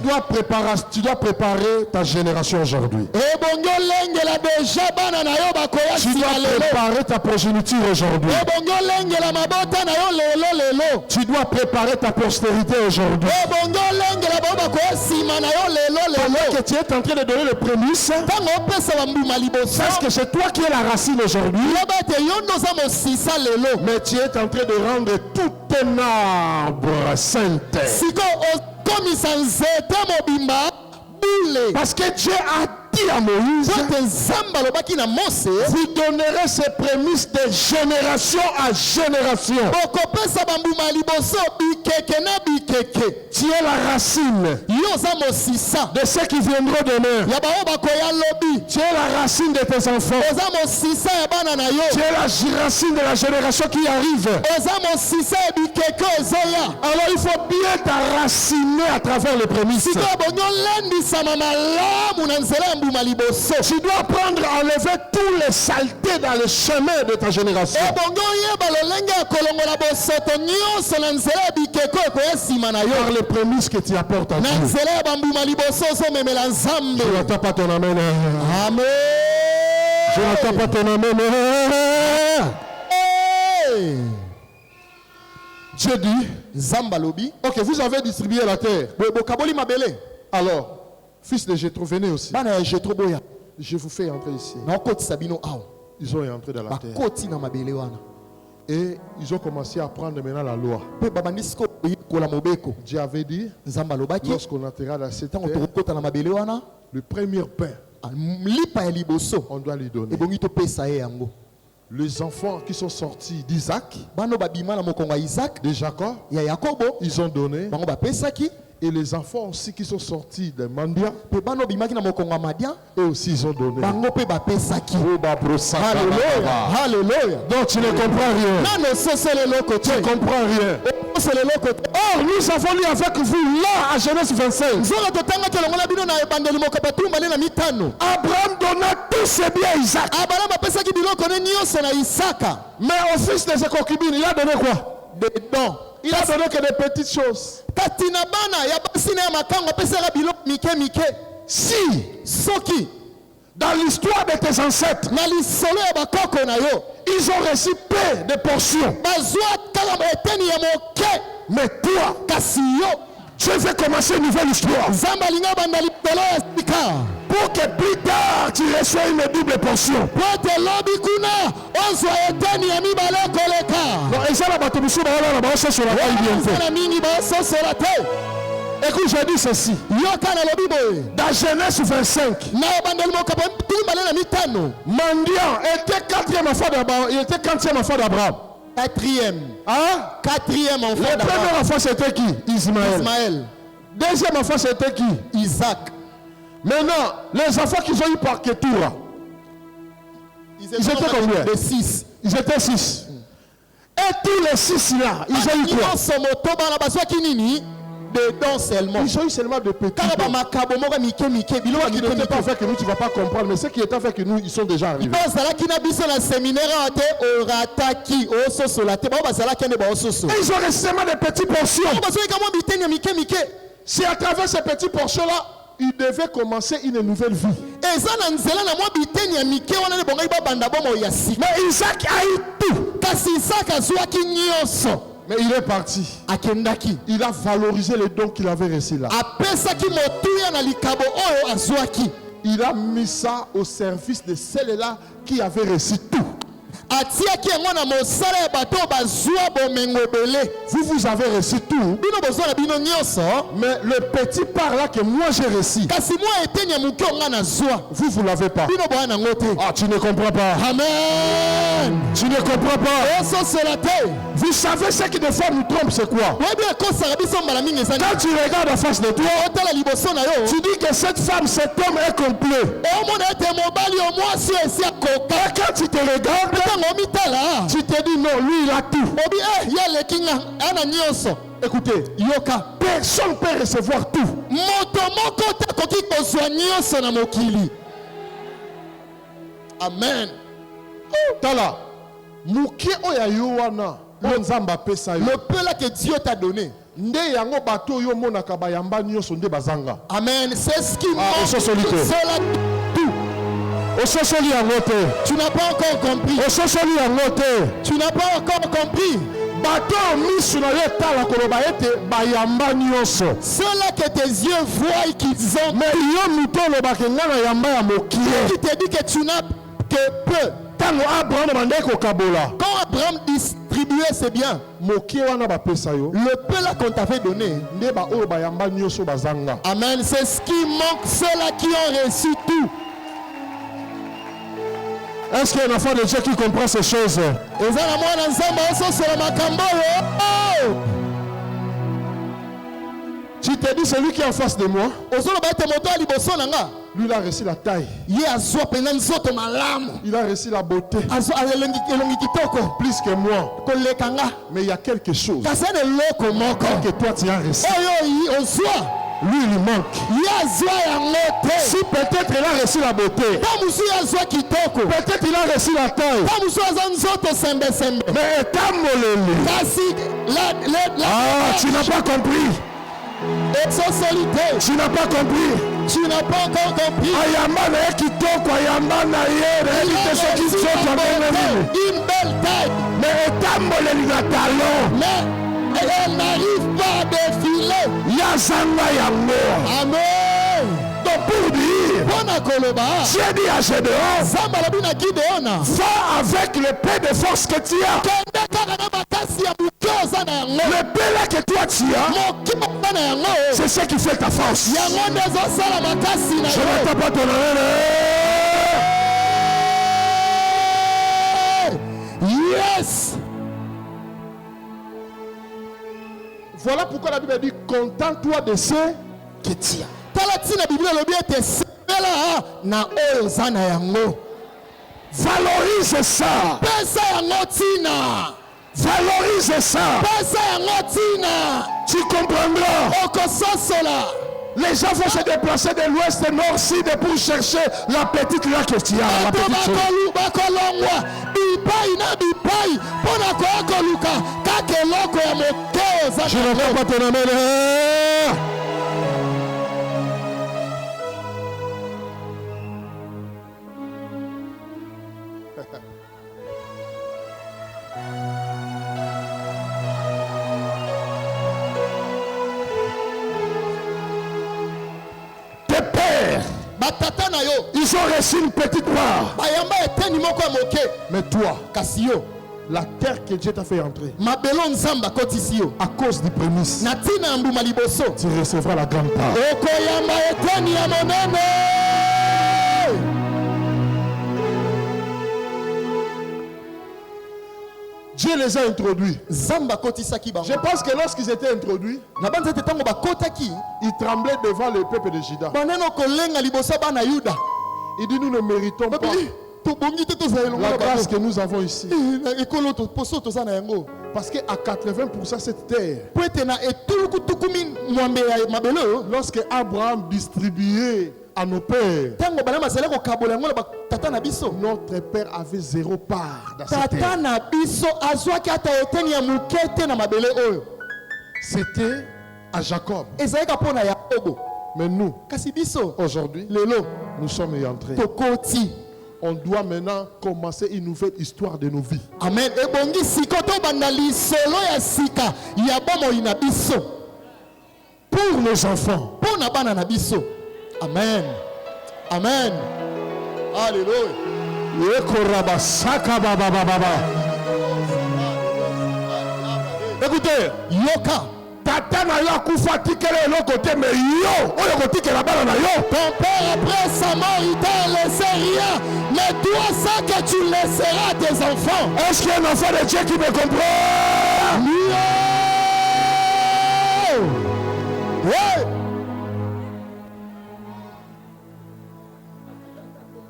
dois préparer ta génération aujourd'hui. Ebongo lengela deja bana na yo bakoya Tu dois nsima lelo. préparer ta progéniture aujourd'hui. Ebongo lengela mabota na yo lelo. Tu dois préparer ta postérité aujourd'hui. Ebongo lengela bao bakoya nsima na yo Pendant que lelo. tu es en train de donner les prémices, Ntango opesa bambuma liboso. parce que c'est toi qui es la racine aujourd'hui, Yoba ete yo ndoza mosisa lelo. mais tu es en train de rendre tout un arbre sainte. Siko okomisa nzete mobimba boule. Parce que Dieu a dit à Moïse, Pote nzambe alobaki na Mose. vous donnerez ces prémices de génération à génération. Bokopesa bambuma liboso bikeke na bikeke. Tu es la racine Yo oza mosisa de ceux qui viendront demain. ya bao bakoya lobi. Tu es la racine de tes enfants. Oza mosisa ya bana na yo. Tu es la racine de la génération qui arrive. Oza mosisa ya bikeke ezoya. Alors il faut bien t'enraciner à travers les prémices. Sikoyo bongo lendisama malamu na nzela ya mbuma liboso. Tu dois apprendre à enlever tous les saletés dans le chemin de ta génération. Ebongo yeba lolenge ya kolongola bosoto nyonso na nzela ya bikeko ekoya nsima na Par yo. les prémices que tu apportes à Na Dieu. nzela ya bambuma liboso ozomemela nzambe. Je n'entends pas ton amen. Amen. Je n'entends pas ton amen. Hey. Dieu dit, Nzambe alobi. ok, vous avez distribué la terre. Boye bokaboli mabele. Alors, fils de Jétro, venez aussi. Bana ya Jetro boya. Je vous fais entrer ici. Na okotisa bino awa. Ils ont entré dans la terre. Bakoti na mabele wana. Et ils ont commencé à prendre maintenant la loi. Pe babandisi siko koyekola mobeko. Dieu avait dit, Nzambe alobaki. lorsqu'on entrera dans cette Ntango terre, tokokota na mabele wana. le premier pain, Lipa ya liboso. on doit lui donner. Ebongi topesa ye yango. Les enfants qui sont sortis d'Isaac, Bano babima na mokongo ya Isaac. de Jacob, Ya Yakobo. ils ont donné. Bango bapesaki. Et les enfants aussi qui sont sortis de Mandia, Pe bano bimaki na mokongo ya Madian. eux aussi ils ont donné. Bango pe bapesaki. Alléluia. Alléluia. Donc tu ne comprends rien. Nano soso leloko Tu te. ne comprends rien. Soso leloko te. Or, nous avons lu avec vous là à Genèse 25. Nzoko totangaki elongola bino na ebandeli moko batumbale na mitano. Abraham donna tous ses biens à Isaac. Abraham apesaki biloko ne nyonso na Isaka. Mais au fils de ses concubines, il a donné quoi? Des dons. Il a donné que des petites choses. Kati na bana ya basi na ya makango apesaka biloko mike mike. Si, Soki dans l'histoire de tes ancêtres, na lisolo ya bakoko na yo ils ont reçu peu de portions. bazwa kaka eteni ya moke, Mais toi, kasi yo tu veux commencer une nouvelle histoire. nzambe alinga banda libelo ya sika Pour que plus tard, tu reçois une double portion. po ete lobi kuna ozwa eteni ya mibale koleka. Bon, et ça, la batomiso, sur la taille bien fait. Wana mingi basosola te. Écoute, je dis ceci. Yoka na lobi boye Dans Genèse 25, na ebandeli moko tumbale na mitano. Mandian était quatrième enfant d'Abraham. Il était quatrième enfant d'Abraham. Hein? Quatrième enfant Le d'Abraham. premier enfant, c'était qui? Ismaël. Ismaël. Deuxième enfant, c'était qui? Isaac. Maintenant, les enfants qu'ils ont eu par Ketura, ils étaient combien? De 6. Ils étaient 6. Et tous les 6 là, ils ont eu quoi? Motoba bazwaki nini? Dedans seulement. Ils ont eu seulement de petits Kaka ba dons. makabo moko mike mike biloko Ceux qui mike n'étaient pas mike. avec nous, tu ne vas pas comprendre. Mais ceux qui étaient avec nous, ils sont déjà arrivés. Bazalaki na biso na séminaire te orataki ososola te. Ba bazalaki ne ba ososo. Et ils ont reçu seulement des petites portions. Bazwaki kama biteni ya mike mike. C'est à travers ces petites portions-là, ils devaient commencer une nouvelle vie. Eza na nzela na mwa biteni ya mike wana ne bongai ba banda bomo ya sika. Mais Isaac a eu tout. Kasi Isaka azwaki nyonso. Mais il est parti. akendaki Il a valorisé les dons qu'il avait reçus là. apesaki motuya na likabo oyo azwaki Il a mis ça au service de celles-là qui avaient reçu tout. atiaki yango na mosala ya bato oyo bazwa bomengo ebele. Vous avez reçu tout. bino bozwa na bino nyonso, Mais le petit part là que moi j'ai reçu, kasi mwa eteni ya moke onga nazwa vous l'avez pas. bino boya nango te. Ah, tu ne comprends pas. Amen. Tu ne comprends pas. ososela te. Vous savez ce qui des fois nous trompe, c'est quoi? oyebi ekosaka biso mbala mingi eza Quand tu regardes en face de toi, otala liboso na yo tu dis que cette femme, cet homme est complet. omona ete mobali yo mwasi oyo esi akoka. Et quand tu te regardes, ntango omitala tu te dis non, lui il a tout. obi ye aleki nga ana nyonso. Écoutez, yoka personne ne peut recevoir tout. moto moko te akoki kozwa nyonso na mokili. Amen. Tala, mukie oya yo wana, o nzamba pesa yo. Le peu là que Dieu t'a donné. Nde yango bato yo monaka bayamba nyonso nde bazanga. Amen. C'est ce qui Ah, manque. ososoli te. C'est là tout. Ososoli yango te. Tu n'as pas encore compris. Ososoli yango te. Tu n'as pas encore compris. Bato misu na yo tala koloba ete bayamba nyonso. Ceux-là que tes yeux voient qu'ils ont. Mais yo muto olobaka nga na yamba ya mokie. Qui te dit que tu n'as que peu. Tango Abraham bande kokabola. Quand Abraham distribuait ses biens, Mokie wana bapesa yo. le peu là qu'on t'avait donné. Nde ba oyo bayamba nyonso bazanga. Amen. C'est ce qui manque. Ceux-là qui ont reçu tout. Est-ce qu'il y a un enfant de Dieu qui comprend ces choses? Eza na mwana nzambe ososela makambo oyo. Oh! Tu te dis celui qui est en face de moi, ozoloba ete moto ya liboso na nga lui il a reçu la taille, ye azwa mpenza nzoto malamu, il a reçu la beauté, azwa elongi kitoko plus que moi. koleka nga. Mais il y a quelque chose kasi ana eloko moko que toi tu as reçu. oyo ozwa Lui il lui manque. ye azwa yango te. Si peut-être il a reçu la beauté, ta mosu ye azwa kitoko, peut-être il a reçu la taille, ta mosu aza nzoto sembesembe, mais étant molele. kasi Ah, tu n'as pas compris. esosoli te. Tu n'as pas compris. Tu n'as pas encore compris. Ayamba na ye kitoko, ayamba na ye réalité ce qui sont en même. Une belle taille, Mais étant molele na talon, mais elle n'arrive pas à défiler. yazanga yango. Amen. Donc pour dire, Bona koloba. Dieu dit à Gédéon, Zamba lobi na Gideona. va avec le peu de force que tu as. Kende kaka na makasi ya moke oza na yango. Le peu là que toi tu as, Moki oza na yango. c'est ce qui fait ta force. Yango nde ezosala makasi na Je yo. ne t'ai pas ton Yes. Voilà pourquoi la Bible dit, contente-toi de ce que tu as. Tala tina Biblia lobi ete sepela na oyo oza na yango. valorise ça. Pesa yango tina. Valorise ça. Pesa yango tina. Tu comprendras. Okososola. Les gens vont se déplacer de l'ouest, nord, sud pour chercher la petite là que tu as. La petite chose. bakolongwa bipai na bipai mpona koya koluka kaka eloko ya moke oza Je ne peux pas te nommer. Tes pères, batata na yo ils ont reçu une petite part. bayamba eteni moko ya moke, Mais toi, kasi yo la terre que Dieu t'a fait entrer, mabelo nzambe akotisi yo à cause du prémices, na ntina ya mbuma liboso tu recevras la grande part. okoyamba eteni ya monene. Dieu les a introduits. nzambe akotisaki bango. Je pense que lorsqu'ils étaient introduits, na banza ete ntango bakotaki ils tremblaient devant le peuple de Juda. baneno kolenga liboso ya bana yuda. Il dit, nous ne méritons pas babili tobongi te tozala elongo la na grâce bango. que nous avons ici. Na ekolo poso toza na yango Parce qu'à 80% cette terre, po ete na etulukutuku mwambe ya mabele oyo lorsque Abraham distribuait à nos pères, ntango bana bazali kokabola yango na batata na biso, notre père avait 0 part dans cette tata terre. na biso azwaki ata eteni ya moke te na mabele oyo. C'était à Jacob. ezalika mpo na yakobo, Mais nous, kasi biso aujourd'hui, lelo nous sommes y entrés. tokoti. on doit maintenant commencer une nouvelle histoire de nos vies. Amen. Ebongi sikoto bandali solo ya sika ya bomo ina biso. Pour nos enfants. Pour na bana na biso. Amen. Amen. Alléluia. Écoutez, Yoka. tata na yo akufa tikele eloko te, mais yo oyo kotikela bana na yo. Ton père après sa mort il t'a laissé rien, mais toi ça que tu laisseras à tes enfants. Est-ce qu'il y a un enfant de Dieu qui me comprend? Ouais.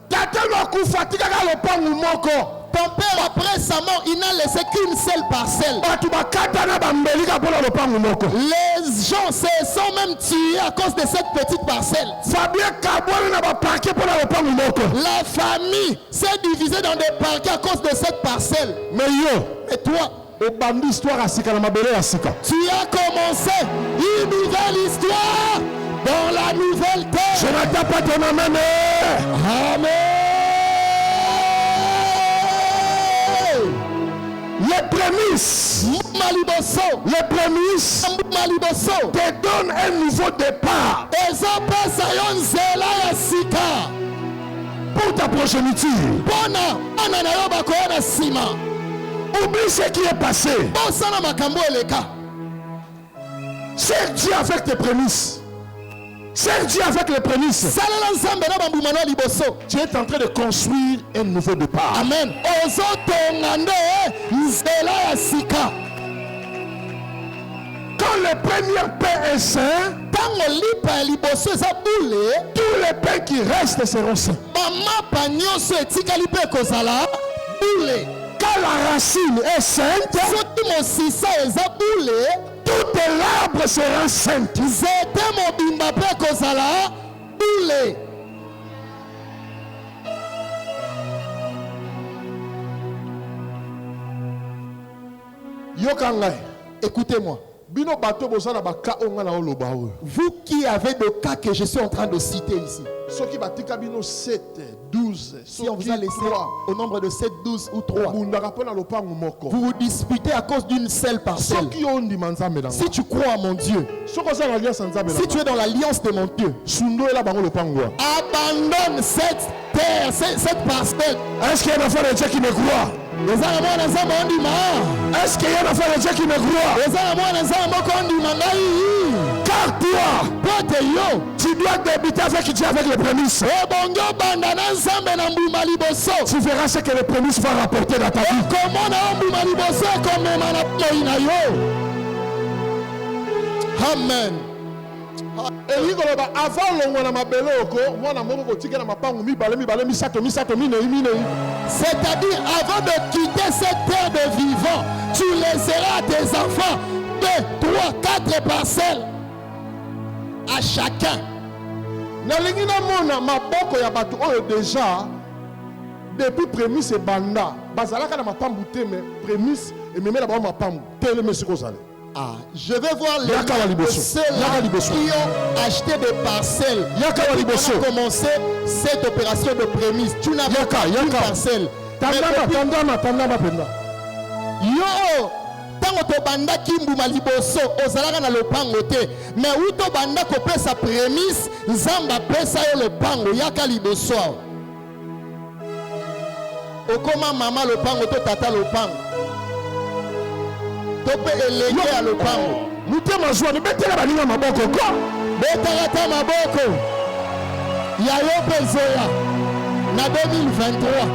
Tata na akufa tikaka lopangu moko. Ton père après sa mort il n'a laissé qu'une seule parcelle. Les gens se sont même tués à cause de cette petite parcelle. La famille s'est divisée dans des parquets à cause de cette parcelle. Mais yo, et toi, tu as commencé une nouvelle histoire dans la nouvelle terre. Je n'attends pas ton amen. Amen. Les prémices te donnent un nouveau départ pour ta progéniture. Oublie ce qui est passé. Sers Dieu avec tes prémices. Sers Dieu avec les prémices. Tu es en train de construire un nouveau départ. Amen. Quand le premier pain est saint, tous les pains qui restent seront saints. Quand la racine est sainte, tout l'arbre sera saint. Écoutez-moi. Vous qui avez le cas que je suis en train de citer ici. Si on vous a laissé au nombre de 7, 12 ou 3, vous vous disputez à cause d'une seule parcelle. Si tu crois à mon Dieu, si tu es dans l'alliance de mon Dieu, abandonne cette terre, cette parcelle. Est-ce qu'il y a un enfant de Dieu qui me croit? Est-ce qu'il y a un enfant de Dieu qui me croit? Car toi, tu dois débuter avec Dieu, avec les prémices. Tu verras ce que les prémices vont rapporter dans ta vie. Amen. C'est-à-dire, avant de quitter cette terre de vivant, tu laisseras à tes enfants 2, 3, 4 parcelles à chacun. Déjà, depuis prémisse et banda, bazalaka na mapambu te, mais prémisse et même la mapambu telle monsieur Kozale. Ah, je vais voir les ceux-là qui ont acheté des parcelles. Ils ont commencé cette opération de prémisse. Tu n'avais pas une parcelle. Yo, tango to banda kimbuma liboso ozalaka na lopango te, mais uto banda kopesa prémisse nzamba pesa yo lopango yaka liboso. Okoma mama lopango to tata lopango. Tope elenge ya lopango. Mutema zwane betela baninga maboko ko. Betela ta maboko. Ya yo pezoya na 2023.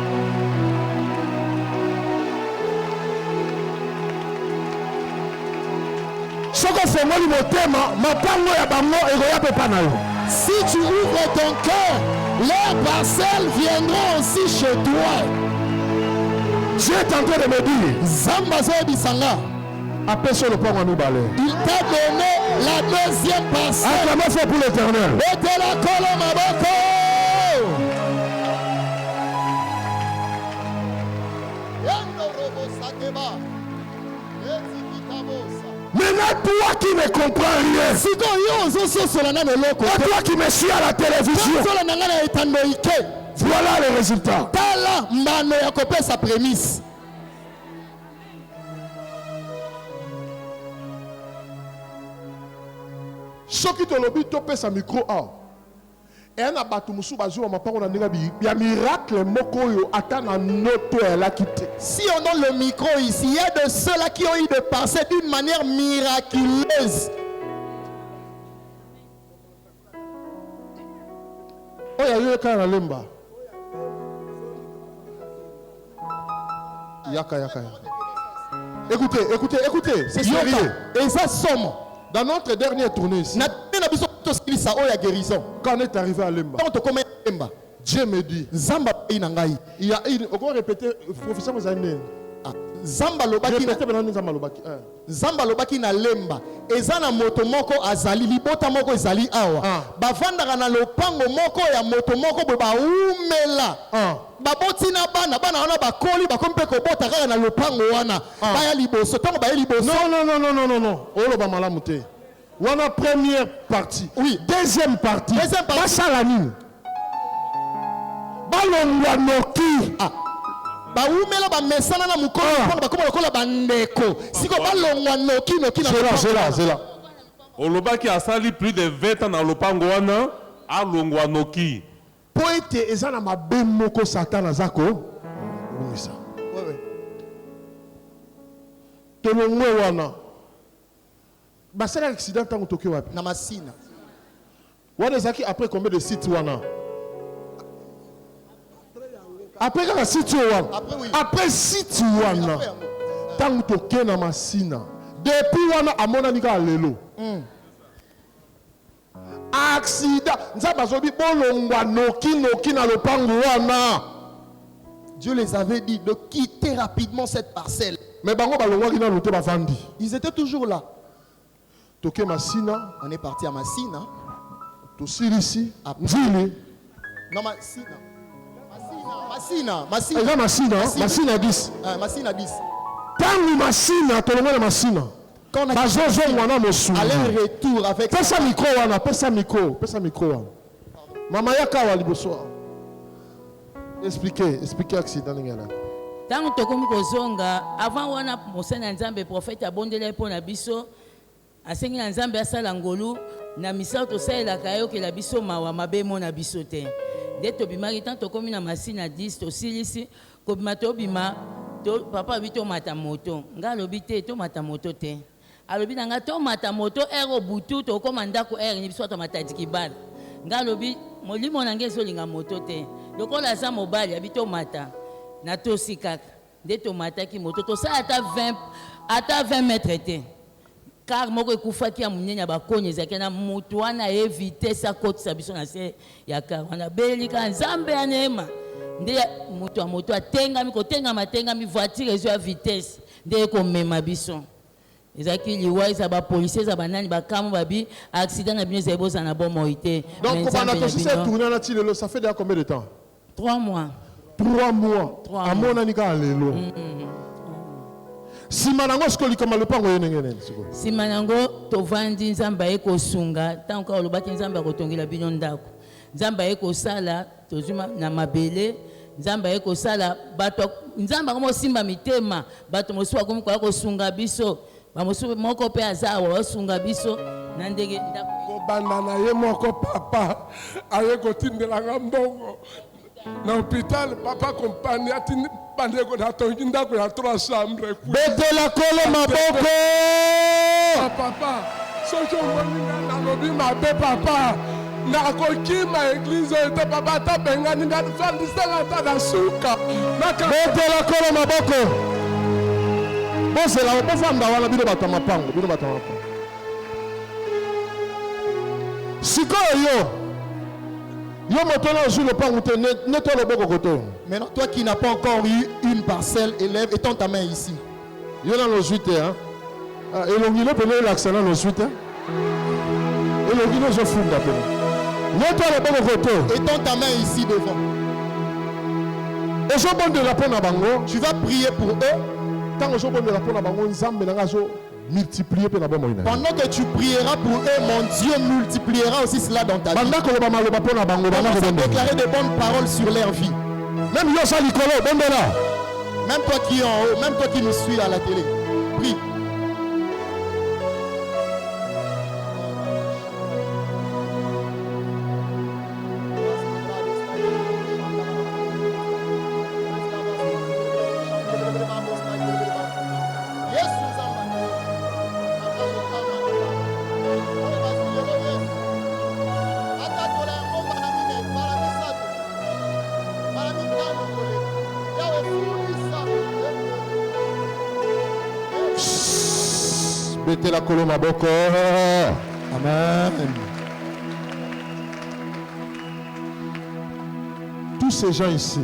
Soko fongoli motema mapango ya bango egoya pepa na yo. Si tu ouvres ton cœur, les parcelles viendront aussi chez toi. Dieu est en train de me dire, Zamba zo bisanga. il t'a donné la deuxième parcelle. Acclamez fort pour l'Éternel. Maintenant toi toi qui ne comprends rien, et toi qui me suis à la télévision, voilà les résultats. Sa prémisse. Ce qui te lobby topé sa micro a. Et un abatu musu bazu ma parole na ngabi. Il y a miracle moko yo atana noto elle a quitté. Si on donne le micro ici, il y a de ceux-là qui ont eu de passer d'une manière miraculeuse. Oh ya yo kana lemba. Yaka. Écoutez, c'est sérieux. Et ça somme. Dans notre dernière tournée ici, quand on est arrivé à Lemba, Dieu me dit, il y a une, on va répéter, professeur Mozané. Zamba lobaki na Lemba ezana moto moko azali libota moko ezali awa bavandaka na lopango moko ya moto moko bo baumela baboti na bana wana bakoli bakomi pe kobota kaka na lopango wana baya liboso tango baya liboso non oloba malamu te wana première partie oui deuxième partie basala nini balongwa noki baumela bamesana na mukolo mpona bakoma lokola bandeko siko balongwa noki na zela olobaki asali plus de 20 ans na lopango wana alongwa noki po ete eza na mabe moko satan azako bongisa tolongwe wana basala accident ntango toke wapi na Masina wana ezalaki après combien de sites wana après kaka site wana après site wana ntango toke na Masina depuis wana amonani kaka lelo accident nzambe azobi bolongwa noki na lopango wana. Dieu les avait dit de quitter rapidement cette parcelle. Mais bango balongwaki na lote bavandi. Ils étaient toujours là. Toke Masina, on est parti à Masina. Tosirisi, Nzili. Non Masina 10. Masina 10. Tangu Masina, tolongwa na Masina. Quand on a aller-retour avec pesa micro wana. Mama yaka wa liboso. Expliquez accident ngana. Tango tokomi kozonga avant wana mosana nzambe prophète abondela pona biso asengi na nzambe asala ngolu na misao to saelaka yo ke la biso mawa mabe mona biso te. Dès tobimaki tant tokomi na Masina 10 to silisi ko bima to bima to papa bito mata moto ngalobi te to mata moto te. Alobi nanga to mata moto ero butu to komanda ko ero ni biso to mata dikibal. Ngalobi molimo nange solinga moto te. Lokola za mobali abito mata na to sikaka. Dès to mata ki moto to sa ata 20 mètres te. Car moko ekufaki ya munenya bakonye zakena mutu wana e vitesse a côté sa biso na se ya car wana belika nzambe anema nde mutu moto atengami kotengama tengami voiture ezo ya vitesse nde ko mema biso ezaki liwa za ba policiers za banani bakamo babi accident na bino zeboza na bon moité. Donc pendant que c'est tourné na tilelo ça fait déjà combien de temps? 3 mois. 3 mois. Amona nika lelo. Simanango skoli kama lopango yenengene siko. Simanango tovandi nzamba eko sunga tanko olobaki nzamba kotongela bino ndako. Nzamba eko sala tozuma na mabele nzamba eko sala bato nzamba komo simba mitema bato mosuwa komo ko sunga biso bamosu moko pe azawa osunga biso na ndege ndako ko banda na ye moko papa aye kotindela ngambongo na hôpital papa compagnie atindi bandeko na tongi ndako ya 3 chambres betela kolo maboko papa soki omoni na lobi mabe papa na kokima église ete papa tabengani ndafandisanga ata na suka betela kolo maboko bosela bofanda wana bino bato mapango sikoyo yo moto na ozwi lopango te neto loboko koto. Maintenant toi qui n'as pas encore eu une parcelle élève étends ta main ici. Yo na lozwi te hein elongi lo pele l'accent na lozwi te elongi lo zo funda pele neto loboko koto étends ta main ici devant. Ezo bonde la pona bango tu vas prier pour eux. Tango zo bonde la pona bango nzambe na ngazo multiplier pe na bon moina. Pendant que tu prieras pour eux, mon Dieu multipliera aussi cela dans ta vie. Banda ko ba maloba pona bango bana ko bonde. Déclarer de bonnes paroles sur leur vie. Même yo sa likolo bondela. Même toi qui es en haut, même toi qui nous suis à la télé. Prie. Mettez la colonne à boko. Amen. Tous ces gens ici,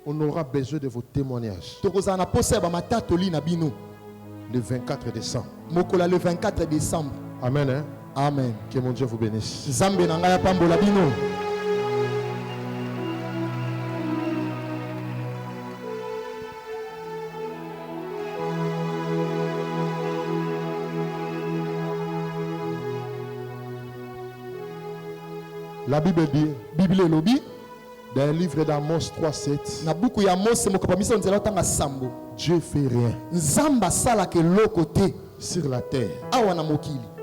on aura besoin de vos témoignages. Le 24 décembre. Le 24 décembre. Amen. Hein? Amen. Que mon Dieu vous bénisse. La Bible dit, dans le livre d'Amos 3:7, Dieu fait rien sur la terre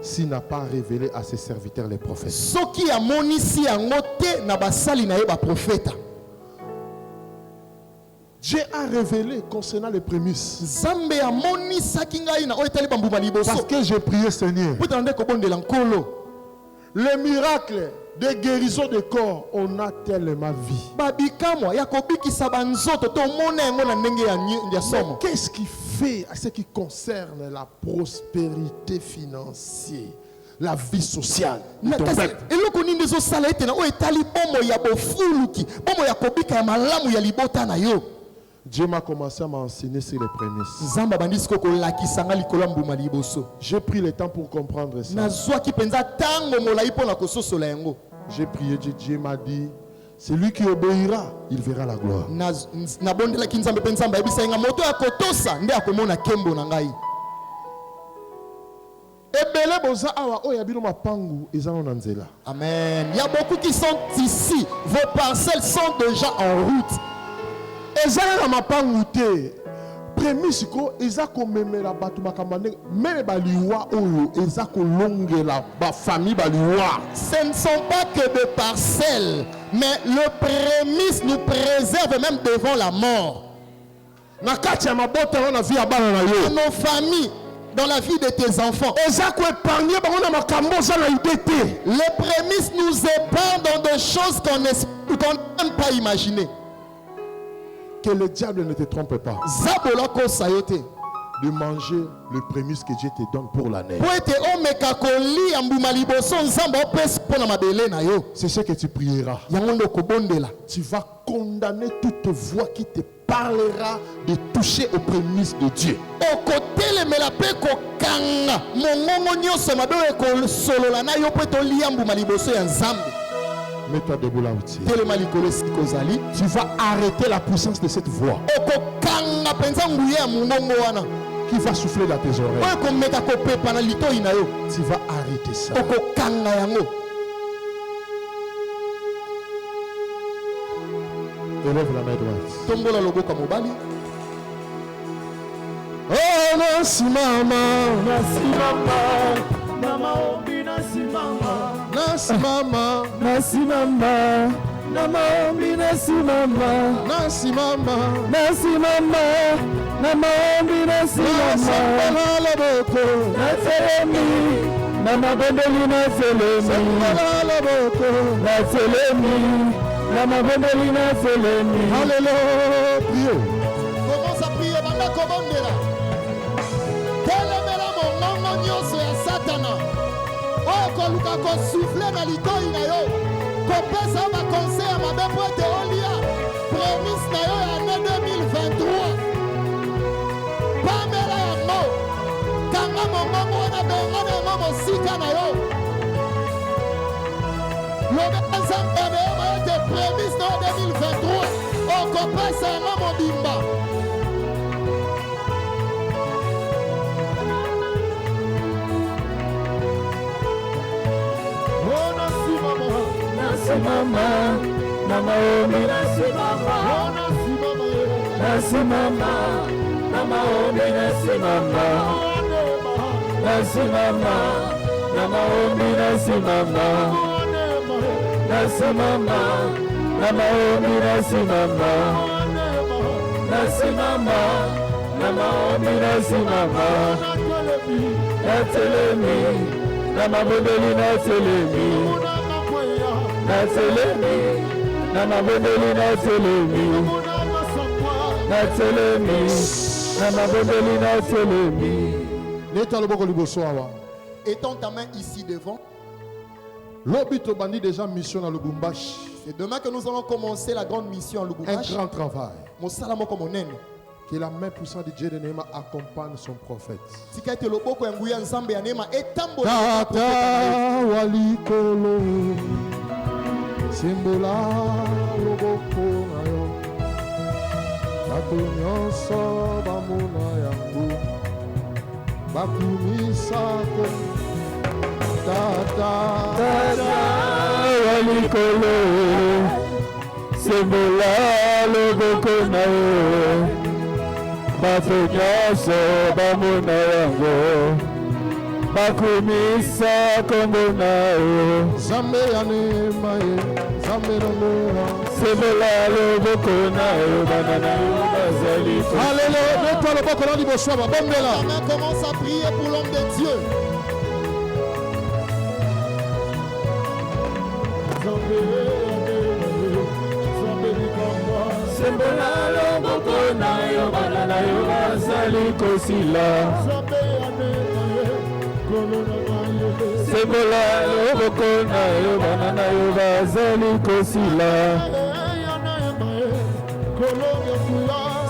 s'il n'a pas révélé à ses serviteurs les prophètes. Dieu a révélé concernant les prémices. Parce que j'ai prié, Seigneur. Les miracles de guérison de corps, on a tellement vu. Mais qu'est-ce qui fait à ce qui concerne la prospérité financière, la vie sociale de ton peuple? Dieu m'a commencé à m'enseigner sur les prémices. J'ai pris le temps pour comprendre ça. J'ai prié, Dieu m'a dit, celui qui obéira, il verra la gloire. Amen. Il y a beaucoup qui sont ici. Vos parcelles sont déjà en route. Ezala ma pangoute prémisse ko ezako memela batu bakamane même baliwa oyo ezako longela ba famille baliwa. Ce ne sont pas que des parcelles, mais le prémisse nous préserve même devant la mort. Na kati ya mabota wana vie ya bana na yo. Nos familles, dans la vie de tes enfants. Ezako épargner bango na makambo za na idete. Les prémices nous épargnent dans des choses qu'on ne peut même pas imaginer. Que le diable ne te trompe pas de manger le prémisse que Dieu te donne pour l'année. C'est ce que tu prieras. Tu vas condamner toute voix qui te parlera de toucher aux prémices de Dieu. Mets-toi debout là où tu es. Tu vas arrêter la puissance de cette voix qui va souffler dans tes oreilles. Tu vas arrêter ça. Élève la main droite. Oh, merci maman. Merci maman. Maman, merci maman. Nasi mama, nasi mama, namaombi nasi mama, nasi mama, nasi mama, namaombi nasi mama, la boko, naselemi, namabendeli naselemi, la boko, naselemi, namabendeli naselemi. Alléluia, priez. Commence à prier, banda kobondela. Telemela mongongo nyonso ya Satana. Koluka ko souffler na litoi na yo ko pesa ba conseil ya mabe po te olia prémisse na yo ya année 2023 pamela ya mo kanga mongongo na benga na mo mosika na yo lobe nzambe na yo ma te prémisse na 2023 o ko pesa na mobimba nasimama na maombi nasimama nasimama na maombi nasimama nasimama na maombi nasimama nasimama na maombi nasimama nasimama na maombi nasimama natelemi na mabondeli natelemi natelemi na mabondeli natelemi natelemi na mabondeli natelemi. Neta loboko liboso awa. Étends ta main ici devant. L'obito bandi déjà mission à Lubumbashi. C'est demain que nous allons commencer la grande mission à Lubumbashi. Un grand travail. Mon salamo comme nen. Que la main puissante de Dieu de Néma accompagne son prophète. Tikaite loboko nguya nzambe ya Néma etambo. Tata walikolo. Simbola loboko na yo. Bato nyonso bamona yango. Bakumisako. Tata walikolo. Simbola loboko na yo. Bato nyonso bamona yango. Bakumisa kombo na yo. Zambe ya Néma ye. Zambe nongoa. Simbola loboko na yo. Banana yo bazali. Alléluia. Mets-toi le boko na liboso ba bombela. Commence à prier pour l'homme de Dieu. Simbola loboko na yo. Banana yo bazali kosila. Simbola loboko na yo. Banana yo bazali kosila.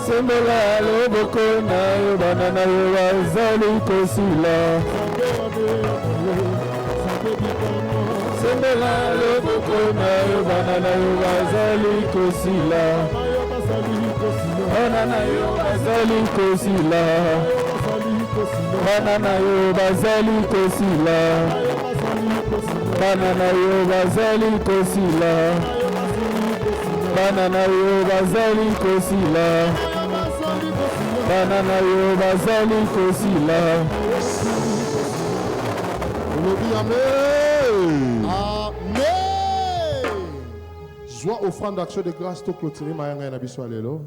Simbola loboko na yo. Banana yo bazali kosila. Simbola loboko na yo. Banana yo bazali kosila. Banana yo bazali kosila. Banana yo bazali kosila. Banana yo bazali kosila. Banana yo bazali kosila. Banana yo bazali kosila. Amen. Amen. Joie offrande d'action de grâce to clôturer ma yanga na biso alelo.